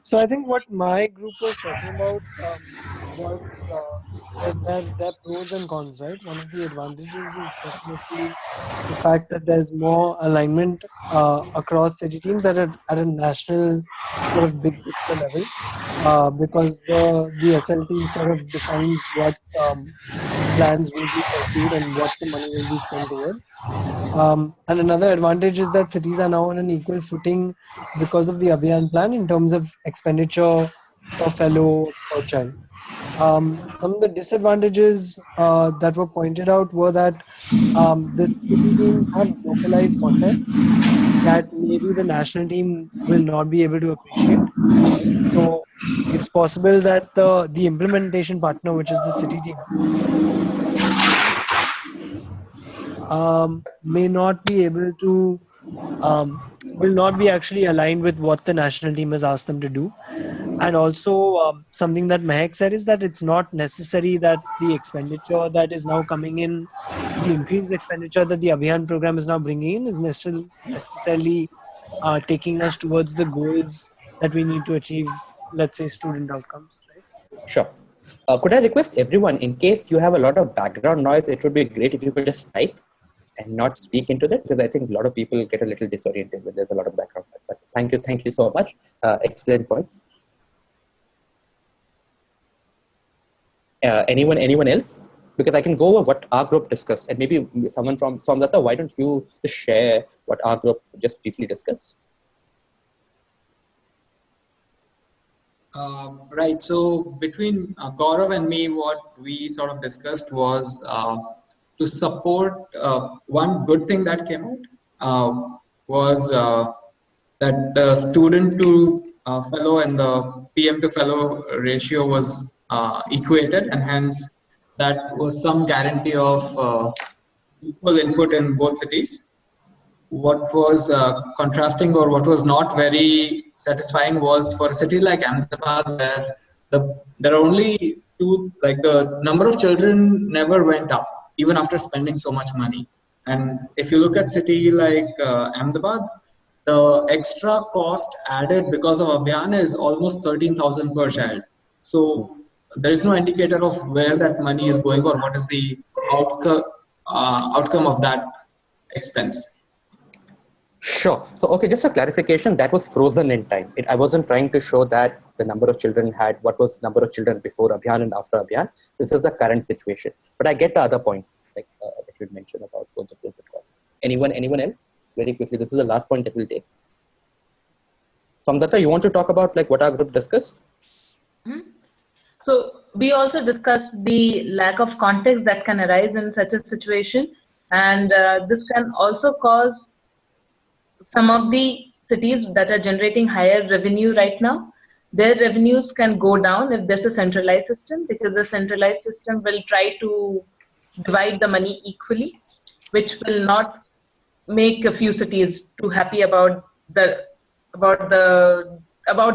So I think what my group was talking about was there are pros and cons, right? One of the advantages is definitely the fact that there's more alignment across city teams at a national sort of big picture level, because the SLT sort of defines what plans will be pursued and what the money will be spent towards. And another advantage is that cities are now on an equal footing because of the Abhiyan plan in terms of expenditure per fellow per child. Some of the disadvantages that were pointed out were that the city teams have localized contexts that maybe the national team will not be able to appreciate. So it's possible that the implementation partner, which is the city team, may not be able to will not be actually aligned with what the national team has asked them to do. And also, something that Mehak said is that it's not necessary that the expenditure that is now coming in, the increased expenditure that the Abhiyan program is now bringing in, is necessarily taking us towards the goals that we need to achieve, let's say, student outcomes, right? Sure. Could I request everyone, in case you have a lot of background noise, it would be great if you could just type and not speak into that, because I think a lot of people get a little disoriented when there's a lot of background noise. Thank you so much. Excellent points. Anyone else? Because I can go over what our group discussed, and maybe someone from Samvaad, why don't you just share what our group just briefly discussed? Right. So between Gaurav and me, what we sort of discussed was to support one good thing that came out was that the student to fellow and the PM to fellow ratio was equated, and hence that was some guarantee of equal input in both cities. What was contrasting or what was not very satisfying was for a city like Ahmedabad, where there are only two, like the number of children never went up even after spending so much money. And if you look at city like Ahmedabad, the extra cost added because of Abhiyan is almost 13,000 per child. So there is no indicator of where that money is going or what is the outcome of that expense. Sure. So, okay, just a clarification, that was frozen in time. I wasn't trying to show that the number of children what was number of children before Abhiyan and after Abhiyan. This is the current situation. But I get the other points like that you mentioned about both the pros and cons. Anyone else? Very quickly, this is the last point that we'll take. Samdatta, you want to talk about like what our group discussed? Mm-hmm. So we also discussed the lack of context that can arise in such a situation, and this can also cause some of the cities that are generating higher revenue right now, their revenues can go down if there's a centralized system, because the centralized system will try to divide the money equally, which will not make a few cities too happy about their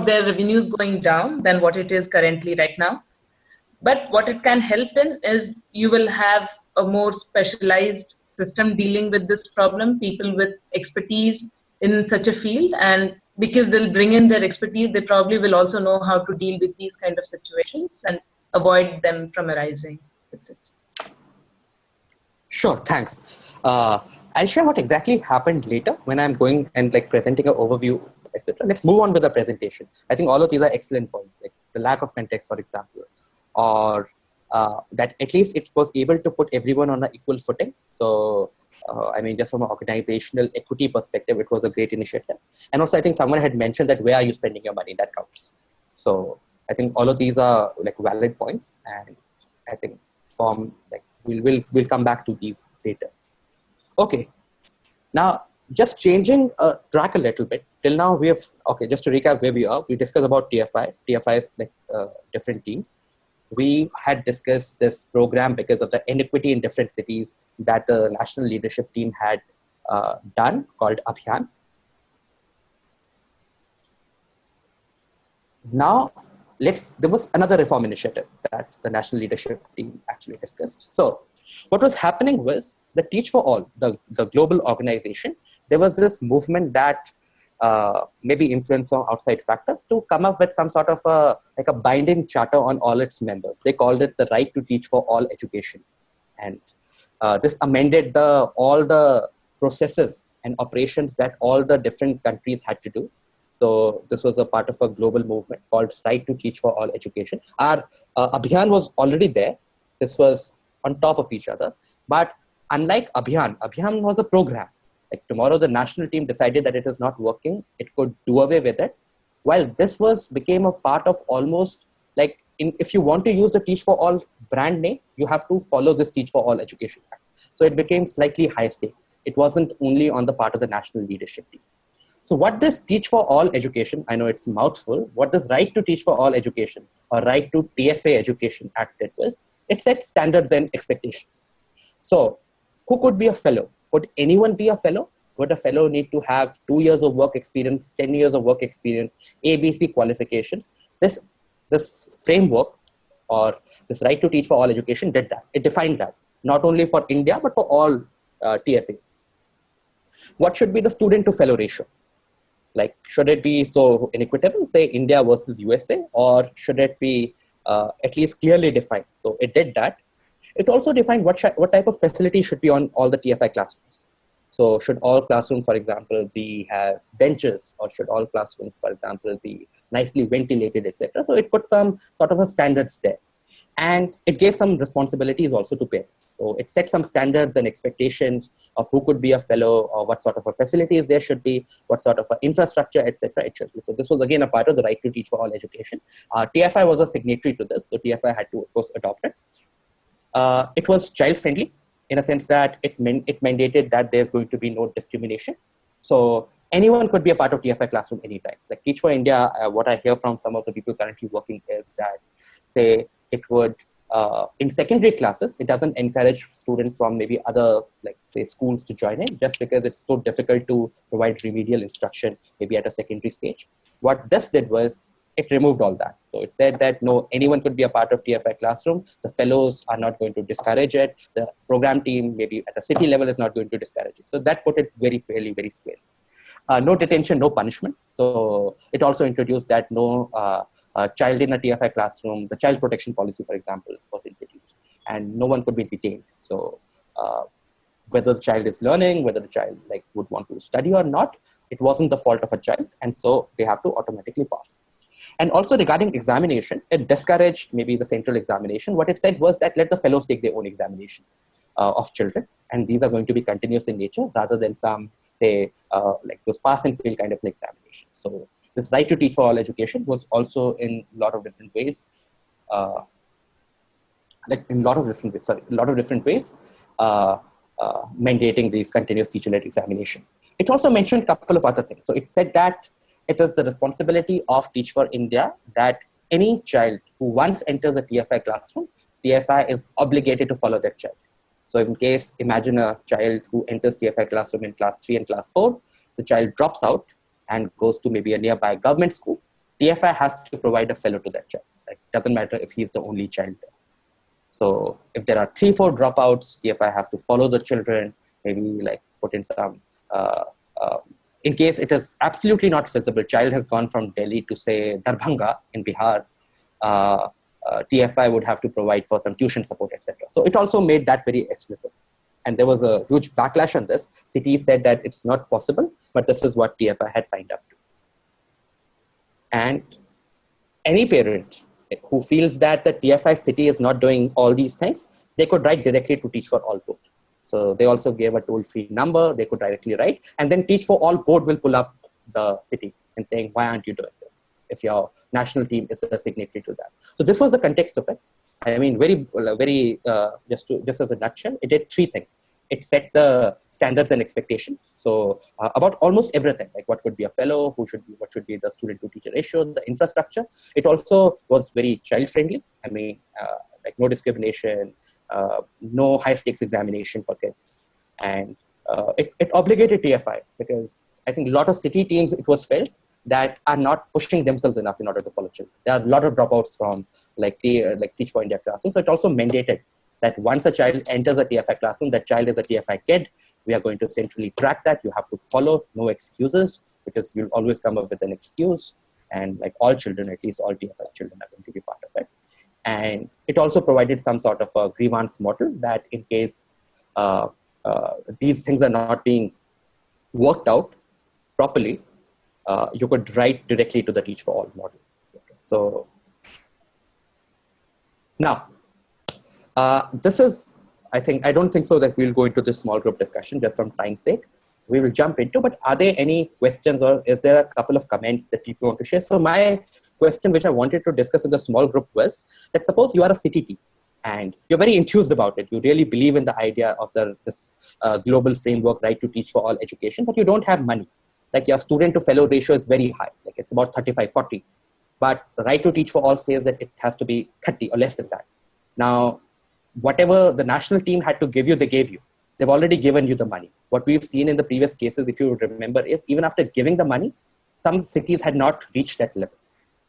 revenues going down than what it is currently right now. But what it can help in is you will have a more specialized system dealing with this problem, people with expertise in such a field, and because they'll bring in their expertise, they probably will also know how to deal with these kind of situations and avoid them from arising. Sure, thanks. I'll share what exactly happened later when I'm going and like presenting an overview, etc. Let's move on with the presentation. I think all of these are excellent points, like the lack of context, for example, or that at least it was able to put everyone on an equal footing. So, I mean, just from an organizational equity perspective, it was a great initiative. And also, I think someone had mentioned that where are you spending your money? That counts. So, I think all of these are like valid points, and I think from like we'll come back to these later. Okay, now just changing track a little bit. Till now, we have just to recap where we are. We discussed about TFI. TFI is like different teams. We had discussed this program because of the inequity in different cities that the national leadership team had done, called Abhiyan. Now, there was another reform initiative that the national leadership team actually discussed. So what was happening was the Teach for All, the global organization, there was this movement that maybe influence from outside factors, to come up with some sort of a binding charter on all its members. They called it the right to teach for all education. And this amended all the processes and operations that all the different countries had to do. So this was a part of a global movement called Right to Teach for All Education. Our Abhigyan was already there. This was on top of each other. But unlike Abhigyan was a program. Like tomorrow, the national team decided that it is not working. It could do away with it. While this became a part of almost like, if you want to use the Teach for All brand name, you have to follow this Teach for All Education Act. So it became slightly high stake. It wasn't only on the part of the national leadership team. So what this Teach for All Education, I know it's a mouthful, what this Right to Teach for All Education or Right to TFA Education Act did was, it set standards and expectations. So who could be a fellow? Could anyone be a fellow? Would a fellow need to have 2 years of work experience, 10 years of work experience, ABC qualifications? This framework or this Right to Teach for All Education did that. It defined that, not only for India, but for all TFAs. What should be the student to fellow ratio? Like, should it be so inequitable, say India versus USA, or should it be at least clearly defined? So it did that. It also defined what type of facility should be on all the TFI classrooms. So should all classrooms, for example, have benches, or should all classrooms, for example, be nicely ventilated, etc. So it put some sort of a standards there. And it gave some responsibilities also to parents. So it set some standards and expectations of who could be a fellow, or what sort of a facilities there should be, what sort of a infrastructure, etc. it should be. So this was again a part of the Right to Teach for All Education. TFI was a signatory to this, so TFI had to, of course, adopt it. It was child friendly in a sense that it mandated that there's going to be no discrimination. So anyone could be a part of TFI classroom anytime. Like Teach for India, what I hear from some of the people currently working is that, say, it would, in secondary classes, it doesn't encourage students from maybe other, like say, schools to join in, just because it's so difficult to provide remedial instruction, maybe at a secondary stage. What this did was, it removed all that. So it said that no, anyone could be a part of TFI classroom. The fellows are not going to discourage it. The program team, maybe at a city level, is not going to discourage it. So that put it very fairly, very squarely. No detention, no punishment. So it also introduced that no child in a TFI classroom, the child protection policy, for example, was introduced, and no one could be detained. So whether the child is learning, whether the child would want to study or not, it wasn't the fault of a child, and so they have to automatically pass. And also regarding examination, it discouraged maybe the central examination. What it said was that let the fellows take their own examinations of children, and these are going to be continuous in nature rather than some, say, like those pass and fail kind of examinations. So this Right to Teach for All Education was also in a lot of different ways, mandating these continuous teacher-led examination. It also mentioned a couple of other things. So it said that it is the responsibility of Teach for India that any child who once enters a TFI classroom, TFI is obligated to follow that child. So in case, imagine a child who enters TFI classroom in class 3 and class 4, the child drops out and goes to maybe a nearby government school, TFI has to provide a fellow to that child. Like, doesn't matter if he's the only child there. So if there are 3-4 dropouts, TFI has to follow the children, maybe put in some, in case it is absolutely not feasible, child has gone from Delhi to, say, Darbhanga in Bihar, TFI would have to provide for some tuition support, etc. So it also made that very explicit. And there was a huge backlash on this. Cities said that it's not possible, but this is what TFI had signed up to. And any parent who feels that the TFI city is not doing all these things, they could write directly to Teach for All Board. So they also gave a toll-free number they could directly write, and then Teach for All Board will pull up the city and saying, why aren't you doing this? If your national team is a signatory to that. So this was the context of it. I mean, just as a nutshell, it did 3 things. It set the standards and expectations. So about almost everything, like what could be a fellow, what should be the student to teacher ratio, the infrastructure. It also was very child friendly. I mean, no discrimination, no high stakes examination for kids. And it obligated TFI, because I think a lot of city teams, it was felt, that are not pushing themselves enough in order to follow children. There are a lot of dropouts from Teach for India classroom. So it also mandated that once a child enters a TFI classroom, that child is a TFI kid. We are going to centrally track that. You have to follow, no excuses. because you'll always come up with an excuse, and like all children, at least all TFL children, are going to be part of it. And it also provided some sort of a grievance model that in case these things are not being worked out properly, you could write directly to the Teach for All model. Okay. So now, this is, I don't think so that we'll go into this small group discussion just from time's sake. We will jump into, but are there any questions, or is there a couple of comments that people want to share? So my question, which I wanted to discuss in the small group, was that suppose you are a city team and you're very enthused about it. You really believe in the idea of this global framework, right to teach for all education, but you don't have money. Like your student to fellow ratio is very high, like it's about 35-40. But the right to teach for all says that it has to be 30 or less than that. Now, whatever the national team had to give you, they gave you. They've already given you the money. What we've seen in the previous cases, if you remember, is even after giving the money, some cities had not reached that level.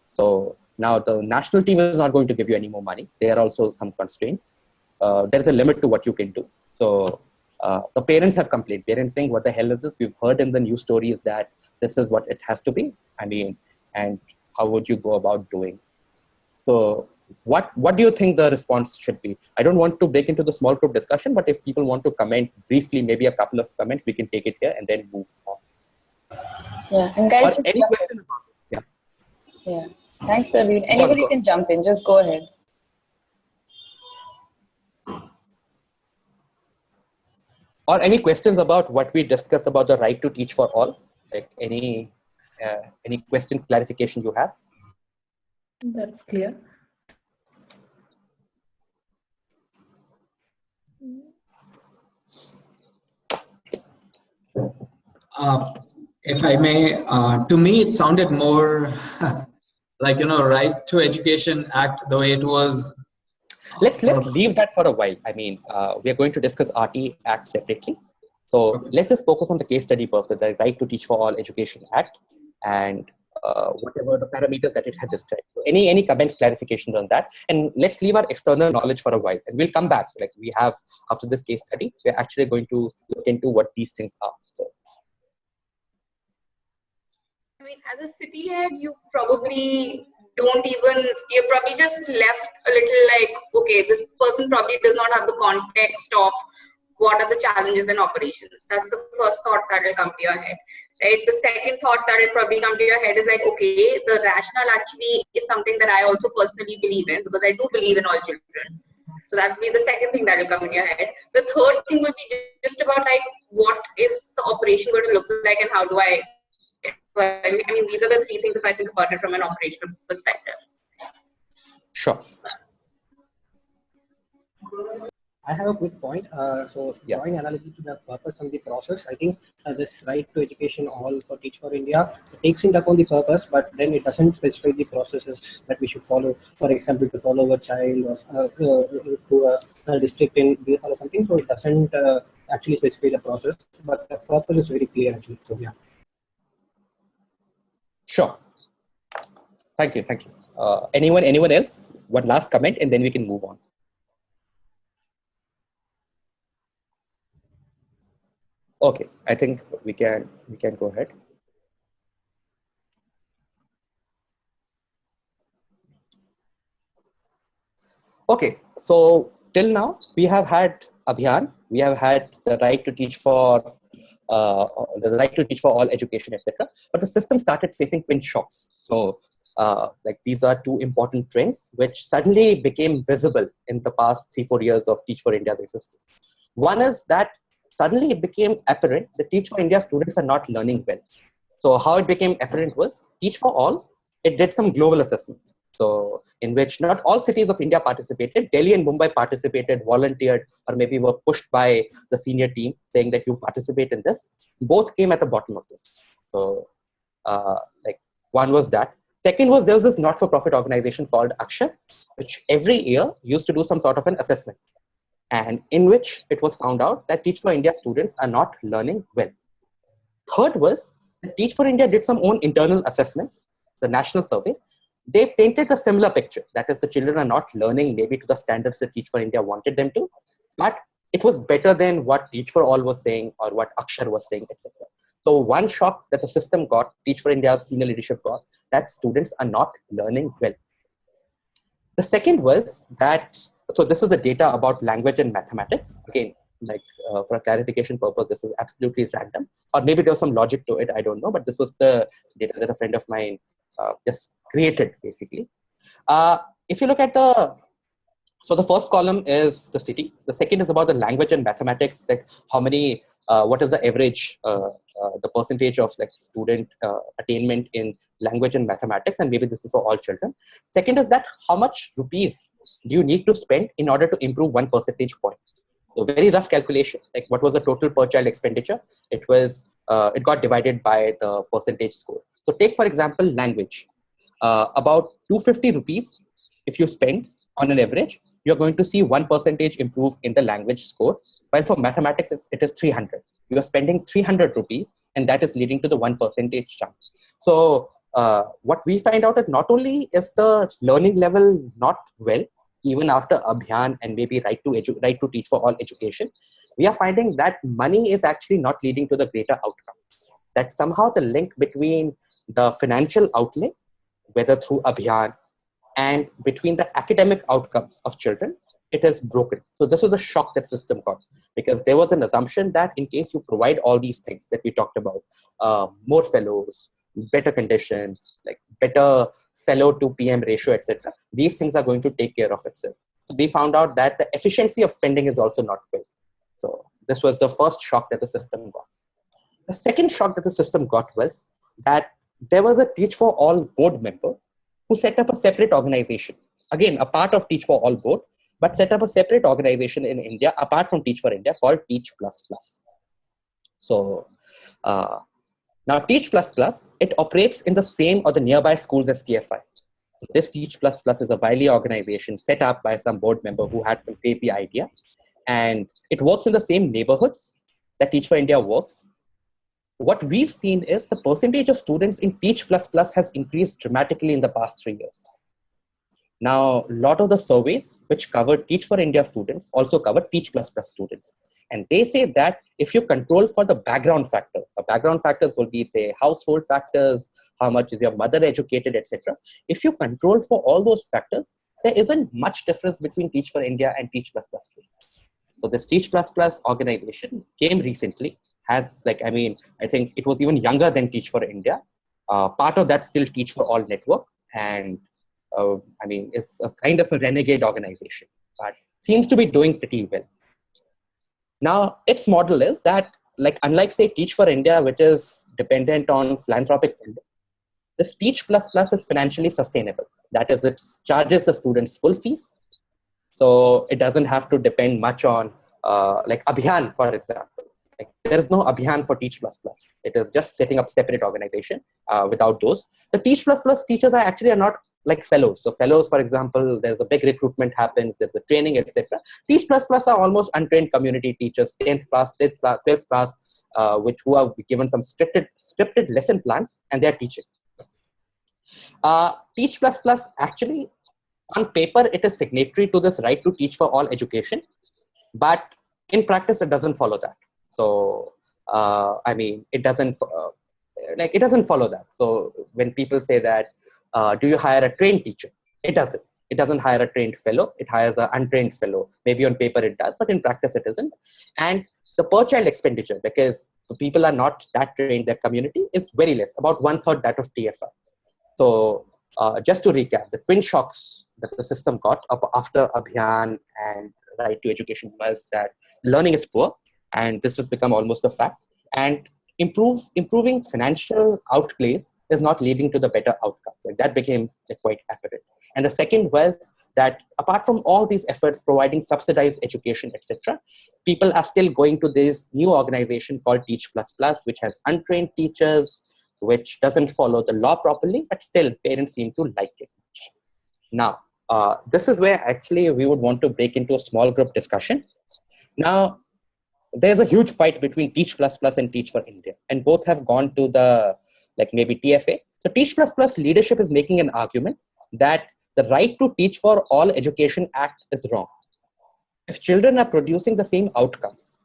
So now the national team is not going to give you any more money. There are also some constraints. There's a limit to what you can do. So the parents have complained. Parents saying, what the hell is this? We've heard in the news stories that this is what it has to be. I mean, and how would you go about doing? So what do you think the response should be? I don't want to break into the small group discussion, but if people want to comment briefly, maybe a couple of comments, we can take it here and then move on. Yeah, and guys, Or any question about it? Yeah. Yeah, thanks, Praveen. Anybody can jump in. Just go ahead. Or any questions about what we discussed about the right to teach for all? Like any question, clarification you have? That's clear. If I may, to me, it sounded more like, Right to Education Act, the way it was. Let's leave that for a while. I mean, we are going to discuss RT Act separately. So let's just focus on the case study purpose, the Right to Teach for All Education Act, and whatever the parameters that it had described. So any comments, clarifications on that, and let's leave our external knowledge for a while, and we'll come back. Like we have after this case study, we're actually going to look into what these things are. So. I mean, as a city head, you're probably just left a little like, okay, this person probably does not have the context of what are the challenges in operations. That's the first thought that will come to your head, right? The second thought that will probably come to your head is like, okay, the rationale actually is something that I also personally believe in, because I do believe in all children. So that will be the second thing that will come in your head. The third thing will be just about like, what is the operation going to look like and how do I mean, these are the three things if I think about it from an operational perspective. Sure. I have a quick point. Drawing analogy to the purpose and the process, I think this right to education all for Teach for India takes into account the purpose, but then it doesn't specify the processes that we should follow. For example, to follow a child or to a district in Bihar or something. So it doesn't actually specify the process, but the purpose is very clear actually. So yeah. Sure. Thank you. Anyone else? One last comment, and then we can move on. Okay, I think we can go ahead. Okay, so till now we have had Abhigyan, we have had the right to teach for all education, etc. But the system started facing twin shocks. So, like these are two important trends which suddenly became visible in the past 3-4 years of Teach for India's existence. One is that suddenly it became apparent that Teach for India students are not learning well. So how it became apparent was Teach for All, it did some global assessment. So in which not all cities of India participated, Delhi and Mumbai participated, volunteered, or maybe were pushed by the senior team saying that you participate in this. Both came at the bottom of this. So like one was that. Second was there was this not-for-profit organization called Akshar, which every year used to do some sort of an assessment, and in which it was found out that Teach for India students are not learning well. Third was that Teach for India did some own internal assessments, the national survey. They painted a similar picture. That is, the children are not learning maybe to the standards that Teach for India wanted them to, but it was better than what Teach for All was saying or what Akshar was saying, etc. So one shock that the system got, Teach for India's senior leadership got, that students are not learning well. The second was that, so this is the data about language and mathematics. Again, like for a clarification purpose, this is absolutely random, or maybe there's some logic to it, I don't know, but this was the data that a friend of mine just created, basically. If you look at so the first column is the city. The second is about the language and mathematics, like how many, what is the average, the percentage of like student attainment in language and mathematics, and maybe this is for all children. Second is that how much rupees do you need to spend in order to improve 1 percentage point? So very rough calculation, like what was the total per child expenditure? It was, it got divided by the percentage score. So take for example, language, about 250 rupees, if you spend on an average, you're going to see 1% improve in the language score. While for mathematics, it is 300. You are spending 300 rupees, and that is leading to the 1% jump. So what we find out is not only is the learning level not well, even after Abhiyan and maybe right to teach for all education, we are finding that money is actually not leading to the greater outcomes. That somehow the link between the financial outlay, whether through Abhiyan, and between the academic outcomes of children, it is broken. So this was the shock that system got, because there was an assumption that in case you provide all these things that we talked about, more fellows, better conditions, like better fellow to PM ratio, etc., these things are going to take care of itself. So we found out that the efficiency of spending is also not well. So this was the first shock that the system got. The second shock that the system got was that there was a Teach for All board member who set up a separate organization, again, a part of Teach for All board, but set up a separate organization in India, apart from Teach for India, called Teach Plus Plus. So now Teach Plus Plus, it operates in the same or the nearby schools as TFI. So this Teach Plus Plus is a Wiley organization set up by some board member who had some crazy idea. And it works in the same neighborhoods that Teach for India works. What we've seen is the percentage of students in Teach Plus Plus has increased dramatically in the past 3 years. Now, a lot of the surveys which cover Teach for India students also cover Teach Plus Plus students. And they say that if you control for the background factors, the background factors will be, say, household factors, how much is your mother educated, etc. If you control for all those factors, there isn't much difference between Teach for India and Teach Plus Plus students. So this Teach Plus Plus organization came recently, has like, I think it was even younger than Teach for India. Part of that still Teach for All network. And it's a kind of a renegade organization, but seems to be doing pretty well. Now, its model is that, like, unlike say Teach for India, which is dependent on philanthropic funding, this Teach Plus Plus is financially sustainable. That is, it charges the students full fees. So it doesn't have to depend much on like Abhiyan, for example. Like, there is no Abhiyan for Teach Plus Plus. It is just setting up separate organization without those. The Teach Plus Plus teachers are not like fellows. So fellows, for example, there's a big recruitment happens, there's the training, etc. Teach Plus Plus are almost untrained community teachers, 10th class, 12th class, who are given some scripted lesson plans, and they're teaching. Teach Plus Plus actually, on paper, it is signatory to this right to teach for all education, but in practice, it doesn't follow that. So, it doesn't follow that. So when people say that, do you hire a trained teacher? It doesn't. It doesn't hire a trained fellow. It hires an untrained fellow. Maybe on paper it does, but in practice it isn't. And the per child expenditure, because the people are not that trained, their community is very less, about 1/3 that of TFI. So just to recap, the twin shocks that the system got up after Abhiyan and right to education was that learning is poor, and this has become almost a fact. And improving financial outlays is not leading to the better outcomes. Like, that became quite apparent. And the second was that apart from all these efforts providing subsidized education, etc., people are still going to this new organization called Teach Plus Plus, which has untrained teachers, which doesn't follow the law properly, but still parents seem to like it. Now, this is where actually we would want to break into a small group discussion. Now, there's a huge fight between Teach Plus Plus and Teach for India, and both have gone to the, like, maybe TFA. So Teach Plus Plus leadership is making an argument that the Right to Teach for All Education Act is wrong. If children are producing the same outcomes,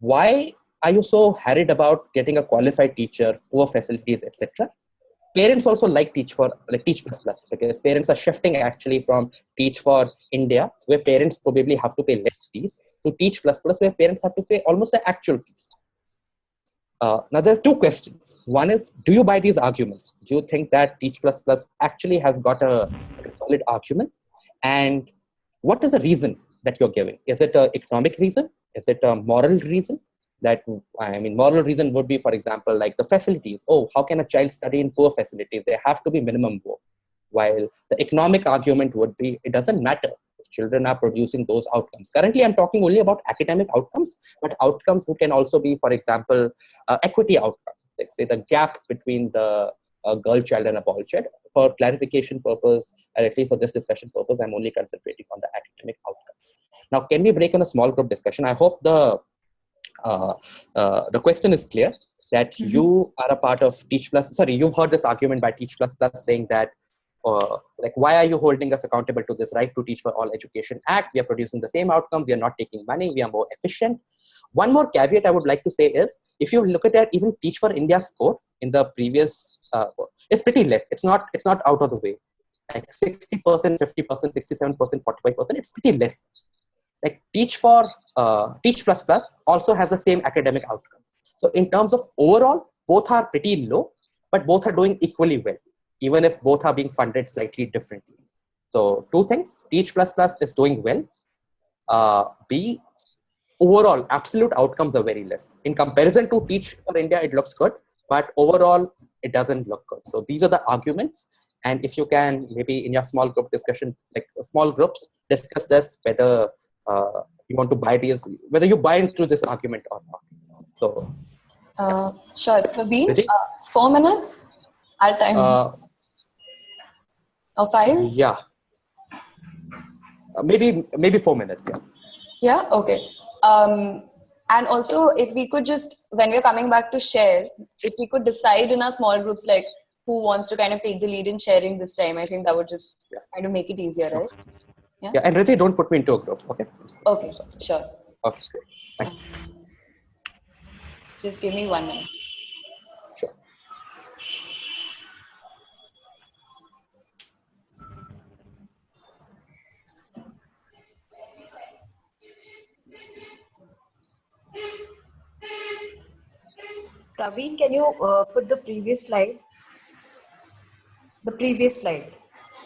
why are you so harried about getting a qualified teacher, poor facilities, etc.? Parents also like Teach plus plus, because parents are shifting actually from Teach for India, where parents probably have to pay less fees, to Teach plus plus, where parents have to pay almost the actual fees. Now there are two questions. One is, do you buy these arguments? Do you think that Teach plus plus actually has got a solid argument? And what is the reason that you're giving? Is it an economic reason? Is it a moral reason? Moral reason would be, for example, like the facilities. Oh, how can a child study in poor facilities? There have to be minimum work. While the economic argument would be, it doesn't matter if children are producing those outcomes. Currently, I'm talking only about academic outcomes, but outcomes can also be, for example, equity outcomes. Like say the gap between the girl child and a boy child. For clarification purpose, and at least for this discussion purpose, I'm only concentrating on the academic outcome. Now, can we break in a small group discussion? I hope the question is clear, that you are a part of Teach Plus. Sorry, you've heard this argument by Teach Plus Plus saying that, why are you holding us accountable to this Right to Teach for All Education Act? We are producing the same outcomes. We are not taking money. We are more efficient. One more caveat I would like to say is, if you look at that, even Teach for India score in the previous, it's pretty less. It's not out of the way. Like 60%, 50%, 67%, 45%. It's pretty less. Like Teach plus plus also has the same academic outcomes. So in terms of overall, both are pretty low, but both are doing equally well, even if both are being funded slightly differently. So two things: Teach plus plus is doing well. B, overall absolute outcomes are very less in comparison to Teach for India. It looks good, but overall it doesn't look good. So these are the arguments. And if you can, maybe in your small group discussion, like small groups, discuss this, whether you want to buy these, whether you buy into this argument or not. So, sure, Praveen, 4 minutes. I'll time you. Or 5? Yeah, maybe 4 minutes. Yeah. Yeah. Okay. And also, if we could just, when we're coming back to share, if we could decide in our small groups, like who wants to kind of take the lead in sharing this time, I think that would just kind of make it easier, right? Yeah, and Riti, don't put me into a group, okay? Okay, sure. Okay, great. Thanks. Just give me 1 minute. Sure. Praveen, can you put the previous slide? The previous slide.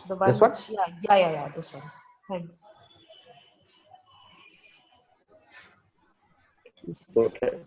The one. This one? Yeah. This one. Thanks. Okay.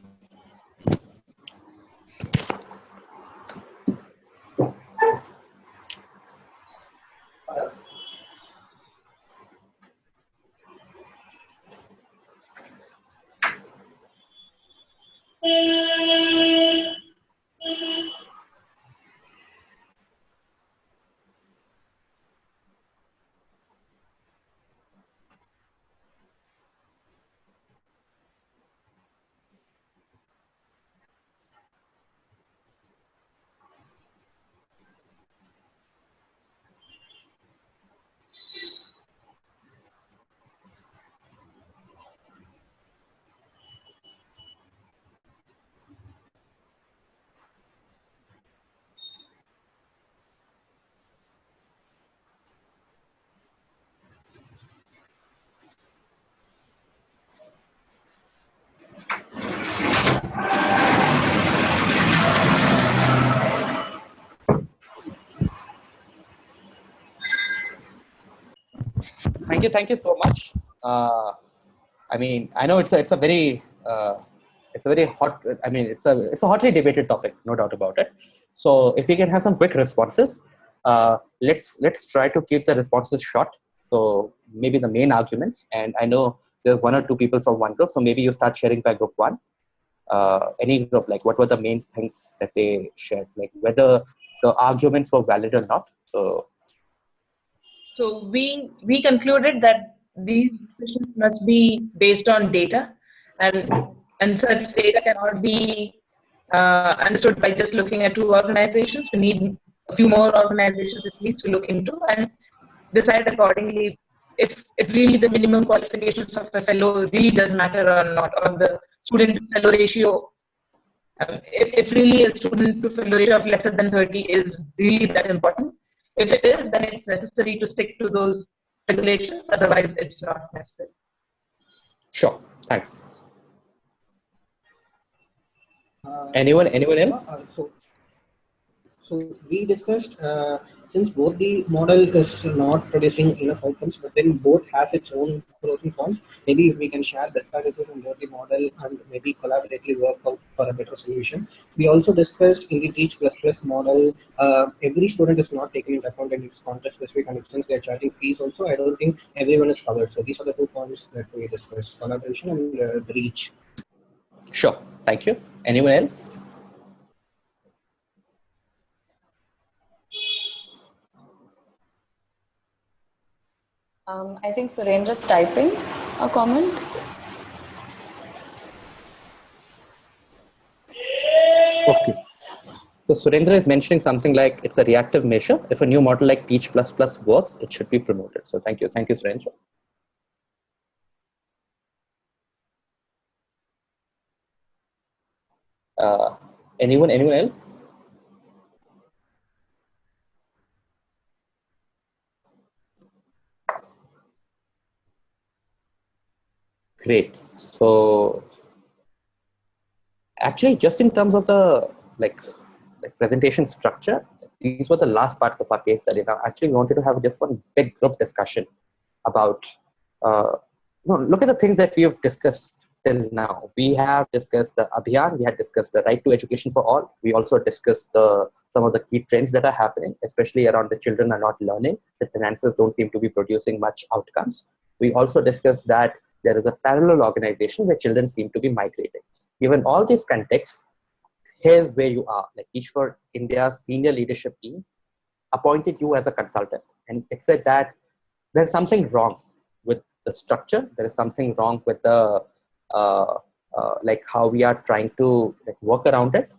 Thank you so much. I mean, I know it's a very hot. I mean, it's a hotly debated topic, no doubt about it. So if we can have some quick responses, let's try to keep the responses short. So maybe the main arguments, and I know there's 1 or 2 people from one group, so maybe you start sharing by group 1. Any group, like what were the main things that they shared, like whether the arguments were valid or not. So we concluded that these decisions must be based on data, and such data cannot be understood by just looking at 2 organizations. We need a few more organizations at least to look into and decide accordingly if really the minimum qualifications of a fellow really does matter or not, or the student fellow ratio If really a student to failure rate of lesser than 30 is really that important, if it is, then it's necessary to stick to those regulations. Otherwise, it's not necessary. Sure. Thanks. Anyone else? So we discussed since both the model is not producing enough outcomes, but then both has its own pros and cons. Maybe if we can share best practices on both the model and maybe collaboratively work out for a better solution. We also discussed in the Teach Plus Plus model, every student is not taken into account in its context specific, and since they are charging fees also, I don't think everyone is covered. So these are the 2 points that we discussed: collaboration and the reach. Sure. Thank you. Anyone else? I think Surendra's typing a comment. Okay. So Surendra is mentioning something like it's a reactive measure. If a new model like Teach++ works, it should be promoted. So thank you. Thank you, Surendra. Anyone else? Great. So actually, just in terms of the like presentation structure, these were the last parts of our case study. Now, actually, we wanted to have just one big group discussion about look at the things that we have discussed till now. We have discussed the Abhigyan, we had discussed the right to education for all. We also discussed some of the key trends that are happening, especially around the children are not learning. The finances don't seem to be producing much outcomes. We also discussed that there is a parallel organization where children seem to be migrating. Given all these contexts, here's where you are. Like Teach for India's senior leadership team appointed you as a consultant, and it said that there's something wrong with the structure. There is something wrong with the like how we are trying to like work around it.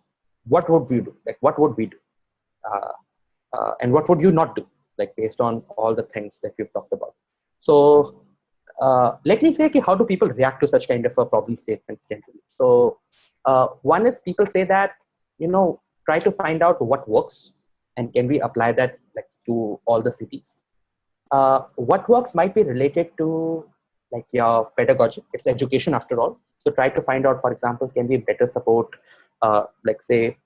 What would we do? Like what would we do? And what would you not do? Like based on all the things that we've talked about. So let me say, okay, how do people react to such kind of a problem statements generally? So one is people say that, try to find out what works and can we apply that like to all the cities. What works might be related to like your pedagogy. It's education after all. So try to find out, for example, can we better support, like say,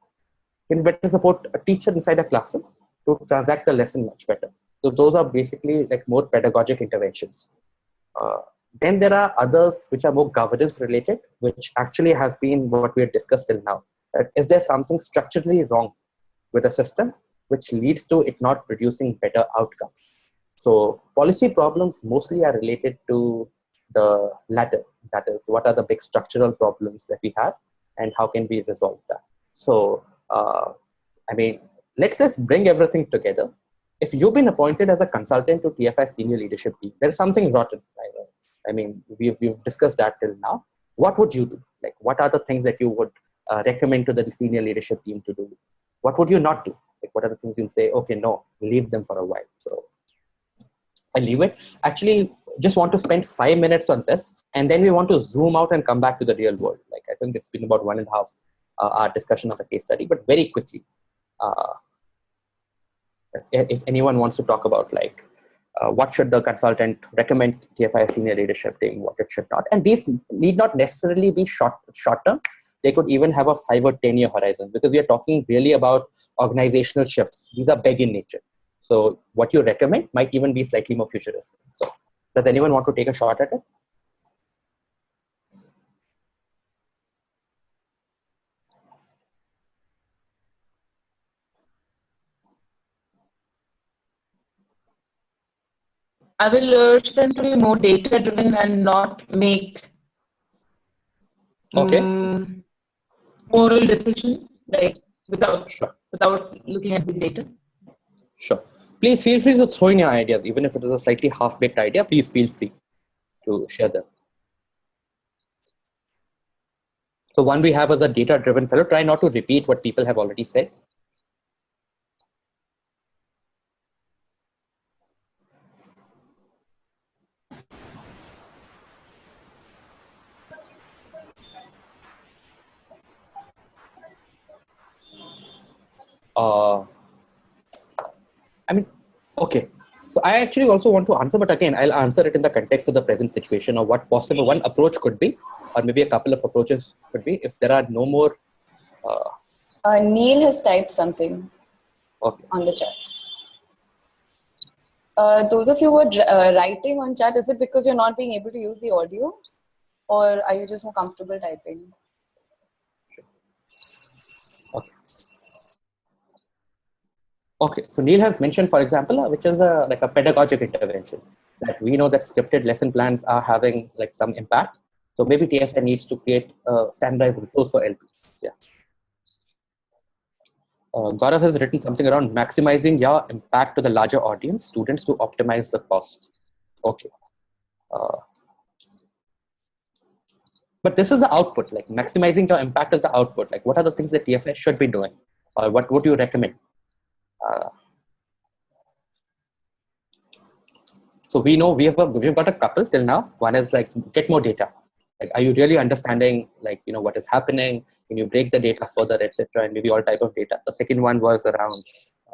can we better support a teacher inside a classroom to transact the lesson much better. So those are basically like more pedagogic interventions. Then there are others which are more governance related, which actually has been what we have discussed till now. Is there something structurally wrong with the system which leads to it not producing better outcomes? So policy problems mostly are related to the latter. That is, what are the big structural problems that we have and how can we resolve that? So, I mean, let's just bring everything together. If you've been appointed as a consultant to TFI senior leadership team, there's something rotten. I mean, we've discussed that till now. What would you do? Like, what are the things that you would recommend to the senior leadership team to do? What would you not do? Like, what are the things you'll say, okay, no, leave them for a while. So I leave it. Actually, just want to spend 5 minutes on this, and then we want to zoom out and come back to the real world. Like, I think it's been about 1.5 hour discussion of the case study, but very quickly. If anyone wants to talk about like what should the consultant recommend TFI senior leadership team, what it should not, and these need not necessarily be short term. They could even have a 5 or 10 year horizon, because we are talking really about organizational shifts. These are big in nature. So what you recommend might even be slightly more futuristic. So does anyone want to take a shot at it? I will urge them to be more data driven and not make moral decisions like without looking at the data. Sure. Please feel free to throw in your ideas, even if it is a slightly half-baked idea. Please feel free to share them. So one we have as a data-driven fellow. Try not to repeat what people have already said. I mean, okay. So I actually also want to answer, but again, I'll answer it in the context of the present situation, or what possible one approach could be, or maybe a couple of approaches could be, if there are no more. Neil has typed something on the chat. Those of you who are writing on chat, is it because you're not being able to use the audio, or are you just more comfortable typing? Okay, so Neil has mentioned, for example, which is like a pedagogic intervention, that we know that scripted lesson plans are having like some impact. So maybe TFI needs to create a standardized resource for LPs. Yeah. Gaurav has written something around maximizing your impact to the larger audience, students, to optimize the cost. Okay. But this is the output, like maximizing your impact is the output. Like, what are the things that TFI should be doing, or what would you recommend? So we know we've got a couple till now. One is like, get more data. Like, are you really understanding, like, what is happening? Can you break the data further, etc., and maybe all type of data? The second one was around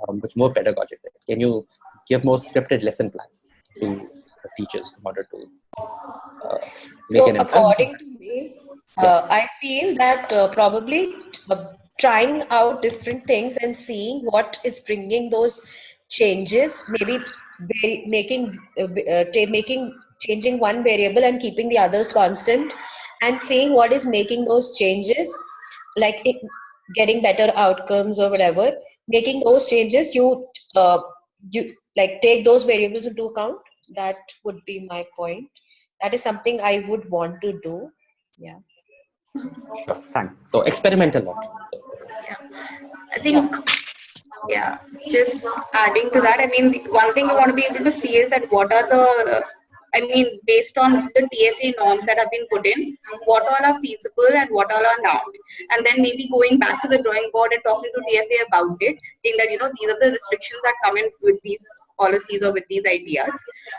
which more pedagogic. Can you give more scripted lesson plans to the teachers in order to make an impact? According to me, I feel that probably trying out different things and seeing what is bringing those changes, maybe changing one variable and keeping the others constant, and seeing what is making those changes, like getting better outcomes or whatever. Making those changes, you like take those variables into account. That would be my point. That is something I would want to do. Yeah. Sure, thanks. So experiment a lot. I think, yeah, just adding to that, I mean, one thing you want to be able to see is that what are the, I mean, based on the TFA norms that have been put in, what all are feasible and what all are not. And then maybe going back to the drawing board and talking to TFA about it, saying that, these are the restrictions that come in with these policies or with these ideas.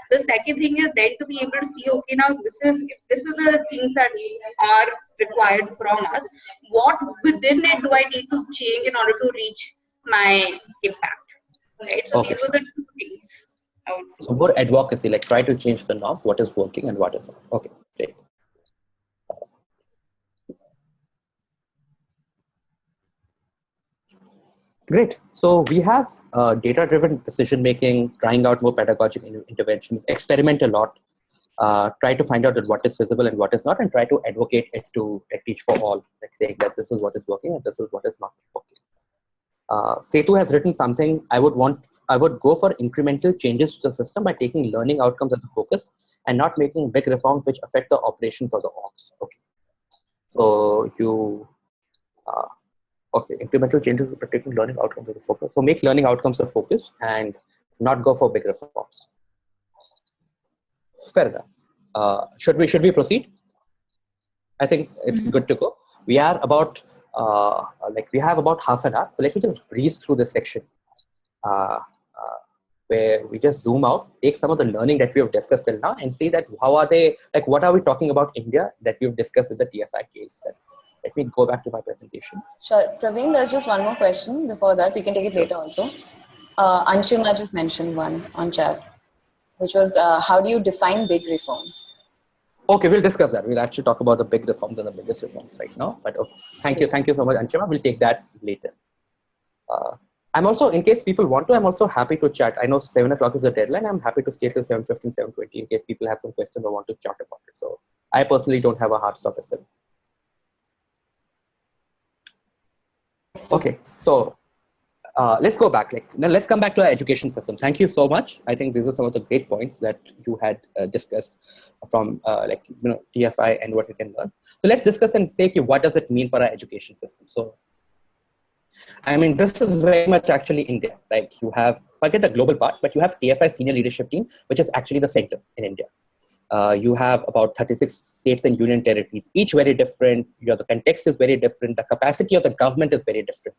The second thing is then to be able to see, okay, now if this is the things that are required from us, what within it do I need to change in order to reach my impact? Right. So these were the two things. So more advocacy, like try to change the norm, what is working and what is not. Okay, great. Great. So we have data-driven decision-making, trying out more pedagogic interventions, experiment a lot, try to find out what is feasible and what is not, and try to advocate it to teach for all, like saying that this is what is working and this is what is not working. Setu has written something. I would go for incremental changes to the system by taking learning outcomes as the focus and not making big reforms which affect the operations of the orgs. Okay. So you, okay, incremental changes by taking learning outcomes as the focus. So make learning outcomes the focus and not go for big reforms. Fair enough. Should we proceed? I think it's good to go. We are about we have about half an hour. So let me just breeze through this section where we just zoom out, take some of the learning that we have discussed till now and see that how are they, like what are we talking about India that we've discussed in the TFI case. Let me go back to my presentation. Sure. Praveen, there's just one more question before that. We can take it later also. Anshima just mentioned one on chat, which was how do you define big reforms? Okay, we'll discuss that. We'll actually talk about the big reforms and the biggest reforms right now. But okay, thank you so much, Anshima. We'll take that later. I'm also, in case people want to, I'm also happy to chat. I know 7 o'clock is the deadline. I'm happy to stay till 7:15, 7:20 in case people have some questions or want to chat about it. So I personally don't have a hard stop at 7. Okay, so let's go back. Now let's come back to our education system. Thank you so much. I think these are some of the great points that you had discussed from TFI and what we can learn. So let's discuss and say, okay, what does it mean for our education system? So, I mean, this is very much actually India. Like you have, forget the global part, but you have TFI senior leadership team, which is actually the center in India. You have about 36 states and union territories, each very different. The context is very different. The capacity of the government is very different.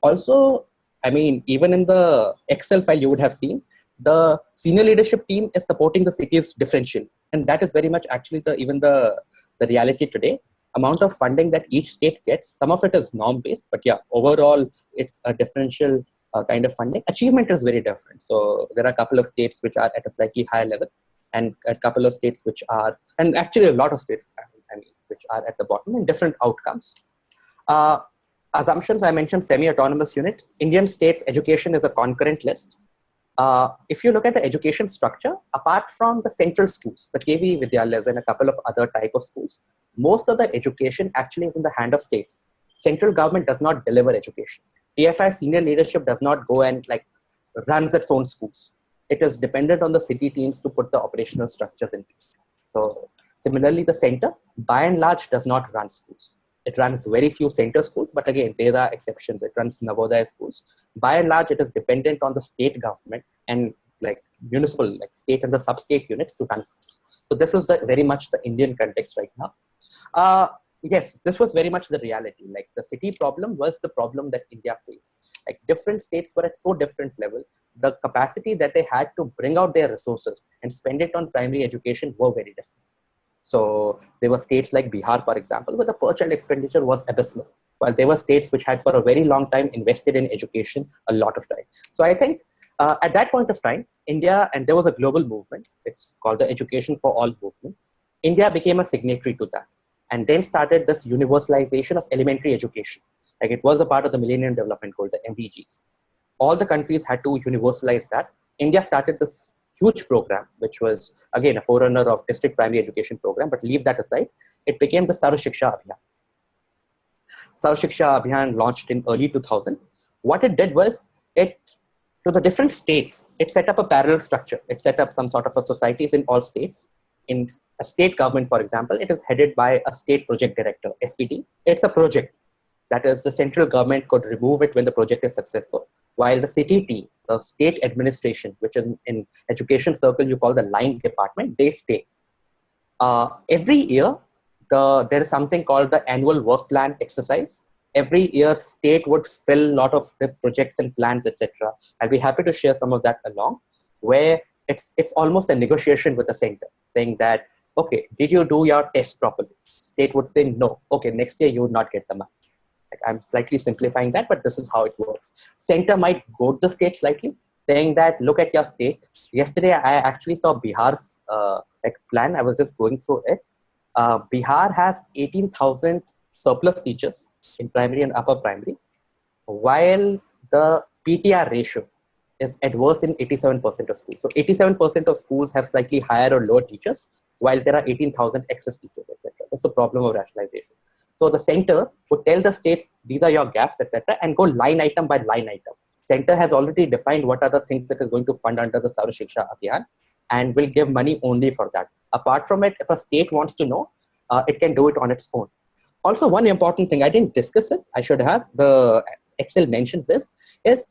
Also, I mean, even in the Excel file you would have seen, the senior leadership team is supporting the city's differential. And that is very much actually the reality today. amount of funding that each state gets, some of it is norm-based, but yeah, overall, it's a differential kind of funding. Achievement is very different. So there are a couple of states which are at a slightly higher level, and a couple of states which are, and actually a lot of states, which are at the bottom, and different outcomes. Assumptions, I mentioned semi-autonomous unit. Indian states education is a concurrent list. If you look at the education structure, apart from the central schools, the KV Vidyalayas and a couple of other type of schools, most of the education actually is in the hand of states. Central government does not deliver education. TFI senior leadership does not go and like runs its own schools. It is dependent on the city teams to put the operational structures in place. So similarly, the center, by and large, does not run schools. It runs very few center schools, but again, there are exceptions. It runs Navodaya schools. By and large, it is dependent on the state government and like municipal, like state and the sub-state units to run schools. So this is very much the Indian context right now. Yes, this was very much the reality. Like the city problem was the problem that India faced. Like different states were at so different level. The capacity that they had to bring out their resources and spend it on primary education were very different. So there were states like Bihar, for example, where the per child expenditure was abysmal, while there were states which had for a very long time invested in education a lot of time. So I think at that point of time, India, and there was a global movement, it's called the Education for All movement. India became a signatory to that, and then started this universalization of elementary education. Like it was a part of the Millennium Development Goal, the MDGs. All the countries had to universalize that. India started this huge program, which was again a forerunner of district primary education program, but leave that aside. It became the Sarva Shiksha Abhigyan. Sarva Shiksha Abhigyan launched in early 2000. What it did was, to the different states, it set up a parallel structure. It set up some sort of a societies in all states. In a state government, for example, it is headed by a state project director, SPD. It's a project. That is, the central government could remove it when the project is successful. While the city team, the state administration, which in education circle you call the line department, they stay. Every year, there is something called the annual work plan exercise. Every year, state would fill a lot of the projects and plans, etc. I'll be happy to share some of that along, where it's almost a negotiation with the center, saying that, okay, did you do your test properly? State would say no. Okay, next year you would not get the money. Like, I'm slightly simplifying that, but this is how it works. Center might go to the state slightly, saying that, look at your state. Yesterday, I actually saw Bihar's plan. I was just going through it. Bihar has 18,000 surplus teachers in primary and upper primary, while the PTR ratio is adverse in 87% of schools. So 87% of schools have slightly higher or lower teachers, while there are 18,000 excess teachers, etc. That's the problem of rationalization. So the center would tell the states, these are your gaps, etc., and go line item by line item. Center has already defined what are the things it is going to fund under the Sarva Shiksha Abhigyan, and will give money only for that. Apart from it, if a state wants to know, it can do it on its own. Also, one important thing, I didn't discuss it, I should have, the Excel mentions this, is,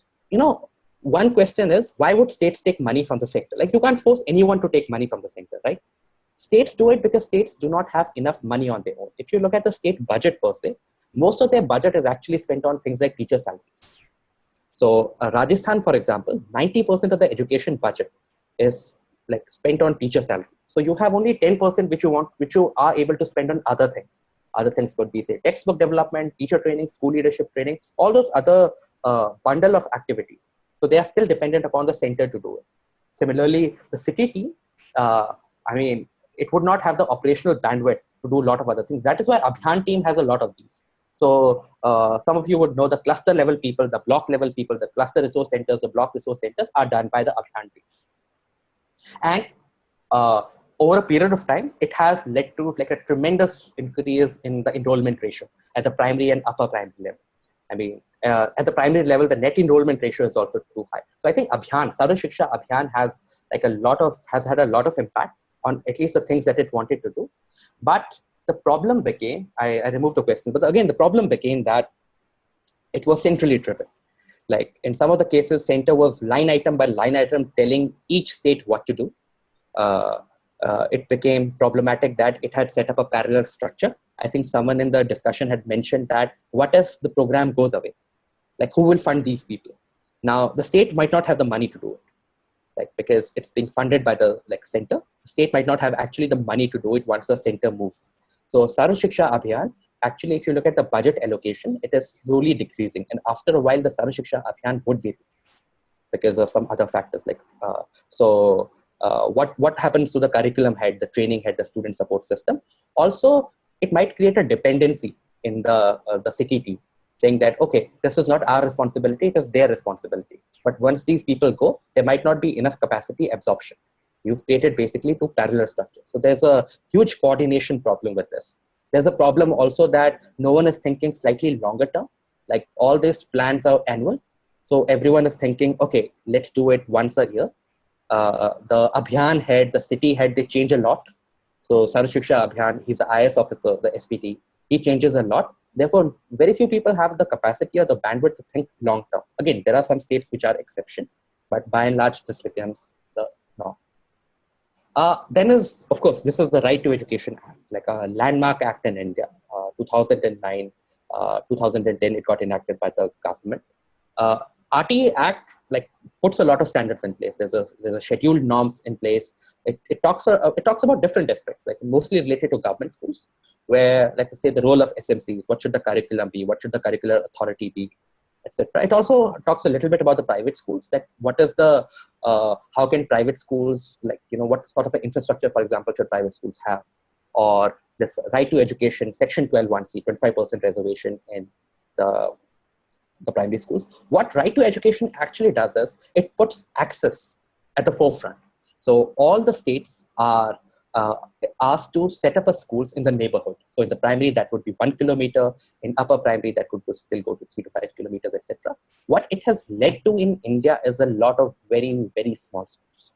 one question is, why would states take money from the center? Like, you can't force anyone to take money from the center, right? States do it because states do not have enough money on their own. If you look at the state budget per se, most of their budget is actually spent on things like teacher salaries. So Rajasthan, for example, 90% of the education budget is like spent on teacher salary. So you have only 10% which you are able to spend on other things. Other things could be, say, textbook development, teacher training, school leadership training, all those other bundle of activities. So they are still dependent upon the center to do it. Similarly, the city team, it would not have the operational bandwidth to do a lot of other things. That is why Abhigyan team has a lot of these. So some of you would know the cluster level people, the block level people, the cluster resource centers, the block resource centers are done by the Abhigyan team. And over a period of time, it has led to like a tremendous increase in the enrollment ratio at the primary and upper primary level. At the primary level, the net enrollment ratio is also too high. So I think Abhigyan, Sarva Shiksha Abhigyan has had a lot of impact on at least the things that it wanted to do. But the problem became, I removed the question, but again, the problem became that it was centrally driven. Like in some of the cases, center was line item by line item telling each state what to do. It became problematic that it had set up a parallel structure. I think someone in the discussion had mentioned that what if the program goes away? Like, who will fund these people? Now, the state might not have the money to do it, like because it's being funded by the center. The state might not have actually the money to do it once the center moves. So Sarva Shiksha Abhigyan, actually, if you look at the budget allocation, it is slowly decreasing. And after a while, the Sarva Shiksha Abhigyan would be because of some other factors. What happens to the curriculum head, the training head, the student support system? Also, it might create a dependency in the city team, saying that, okay, this is not our responsibility, it is their responsibility. But once these people go, there might not be enough capacity absorption. You've created basically two parallel structures. So there's a huge coordination problem with this. There's a problem also that no one is thinking slightly longer term. Like all these plans are annual. So everyone is thinking, okay, let's do it once a year. The Abhiyan head, the city head, they change a lot. So Sarva Shiksha Abhiyan, he's the IS officer, the SPT, he changes a lot. Therefore, very few people have the capacity or the bandwidth to think long term. Again, there are some states which are exception, but by and large, this becomes the norm. Then is, of course, this is the Right to Education Act, like a landmark act in India, 2009, 2010, it got enacted by the government. RTE Act like puts a lot of standards in place. There's a scheduled norms in place. It talks about different aspects, like mostly related to government schools, where, like I say, the role of SMCs, what should the curriculum be, what should the curricular authority be, etc. It also talks a little bit about the private schools, like what is the how can private schools, like, you know, what sort of an infrastructure, for example, should private schools have, or this right to education, section 12(1)(c), 25% reservation in the primary schools. What Right to Education actually does is it puts access at the forefront. So all the states are asked to set up a schools in the neighborhood. So in the primary, that would be 1 kilometer. In upper primary, that could still go to 3 to 5 kilometers, etc. What it has led to in India is a lot of very, very small schools.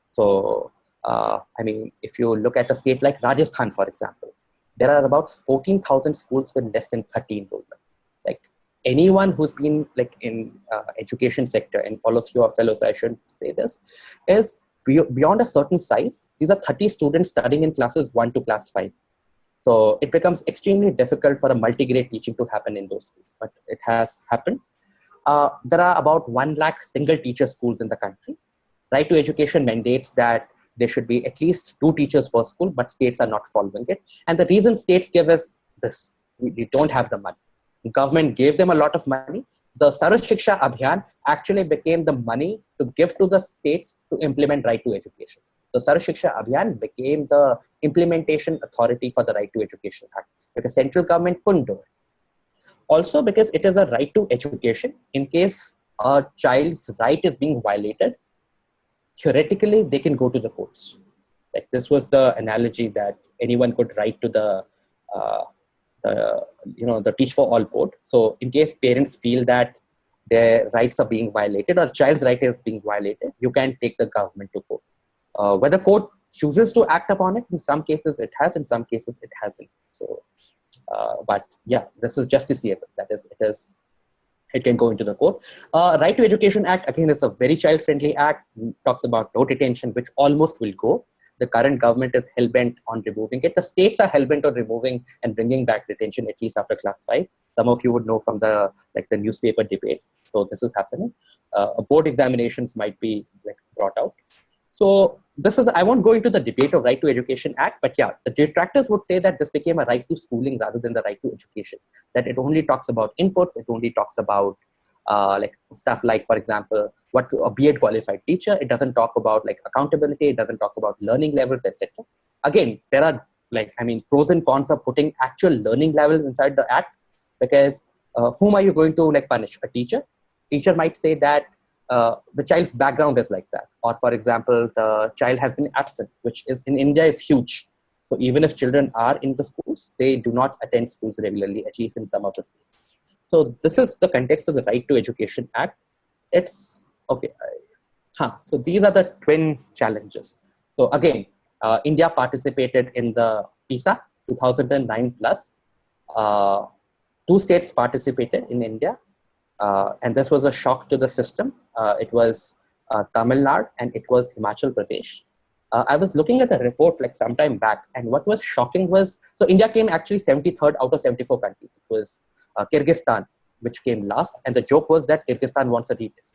So, I mean, if you look at a state like Rajasthan, for example, there are about 14,000 schools with less than 30 enrollment. Like anyone who's been like in education sector, and all of you are fellows, I should say this, is beyond a certain size, these are 30 students studying in classes 1 to class 5. So it becomes extremely difficult for a multi-grade teaching to happen in those schools, but it has happened. There are about 1 lakh single teacher schools in the country. Right to Education mandates that there should be at least 2 teachers per school, but states are not following it. And the reason states give us this, we don't have the money. The government gave them a lot of money. The Sarva Shiksha Abhigyan actually became the money to give to the states to implement Right to Education. The Sarva Shiksha Abhigyan became the implementation authority for the Right to Education Act, because central government couldn't do it. Also, because it is a right to education, in case a child's right is being violated, theoretically, they can go to the courts. Like this was the analogy that anyone could write to the Teach for All board. So in case parents feel that their rights are being violated or child's right is being violated, you can take the government to court. Whether court chooses to act upon it, in some cases it has, in some cases it hasn't. So, but yeah, this is justiciable. That is, it can go into the court. Right to Education Act, again, is a very child-friendly act. It talks about no detention, which almost will go. The current government is hell-bent on removing it. The states are hell-bent on removing and bringing back detention, at least after class 5. Some of you would know from the newspaper debates. So this is happening. Board examinations might be brought out. So this is, I won't go into the debate of Right to Education Act, but yeah, the detractors would say that this became a right to schooling rather than the right to education. That it only talks about inputs, it only talks about stuff like, for example, what a B.Ed qualified teacher. It doesn't talk about accountability. It doesn't talk about learning levels, etc. Again, there are pros and cons of putting actual learning levels inside the act, because whom are you going to punish? A teacher? Teacher might say that the child's background is like that, or for example, the child has been absent, which is in India is huge. So even if children are in the schools, they do not attend schools regularly, at least in some of the states. So this is the context of the Right to Education Act. It's okay. So these are the twin challenges. So again, India participated in the PISA 2009 plus. 2 states participated in India, and this was a shock to the system. It was Tamil Nadu and it was Himachal Pradesh. I was looking at the report some time back, and what was shocking was, so India came actually 73rd out of 74 countries. It was Kyrgyzstan, which came last, and the joke was that Kyrgyzstan wants a retest.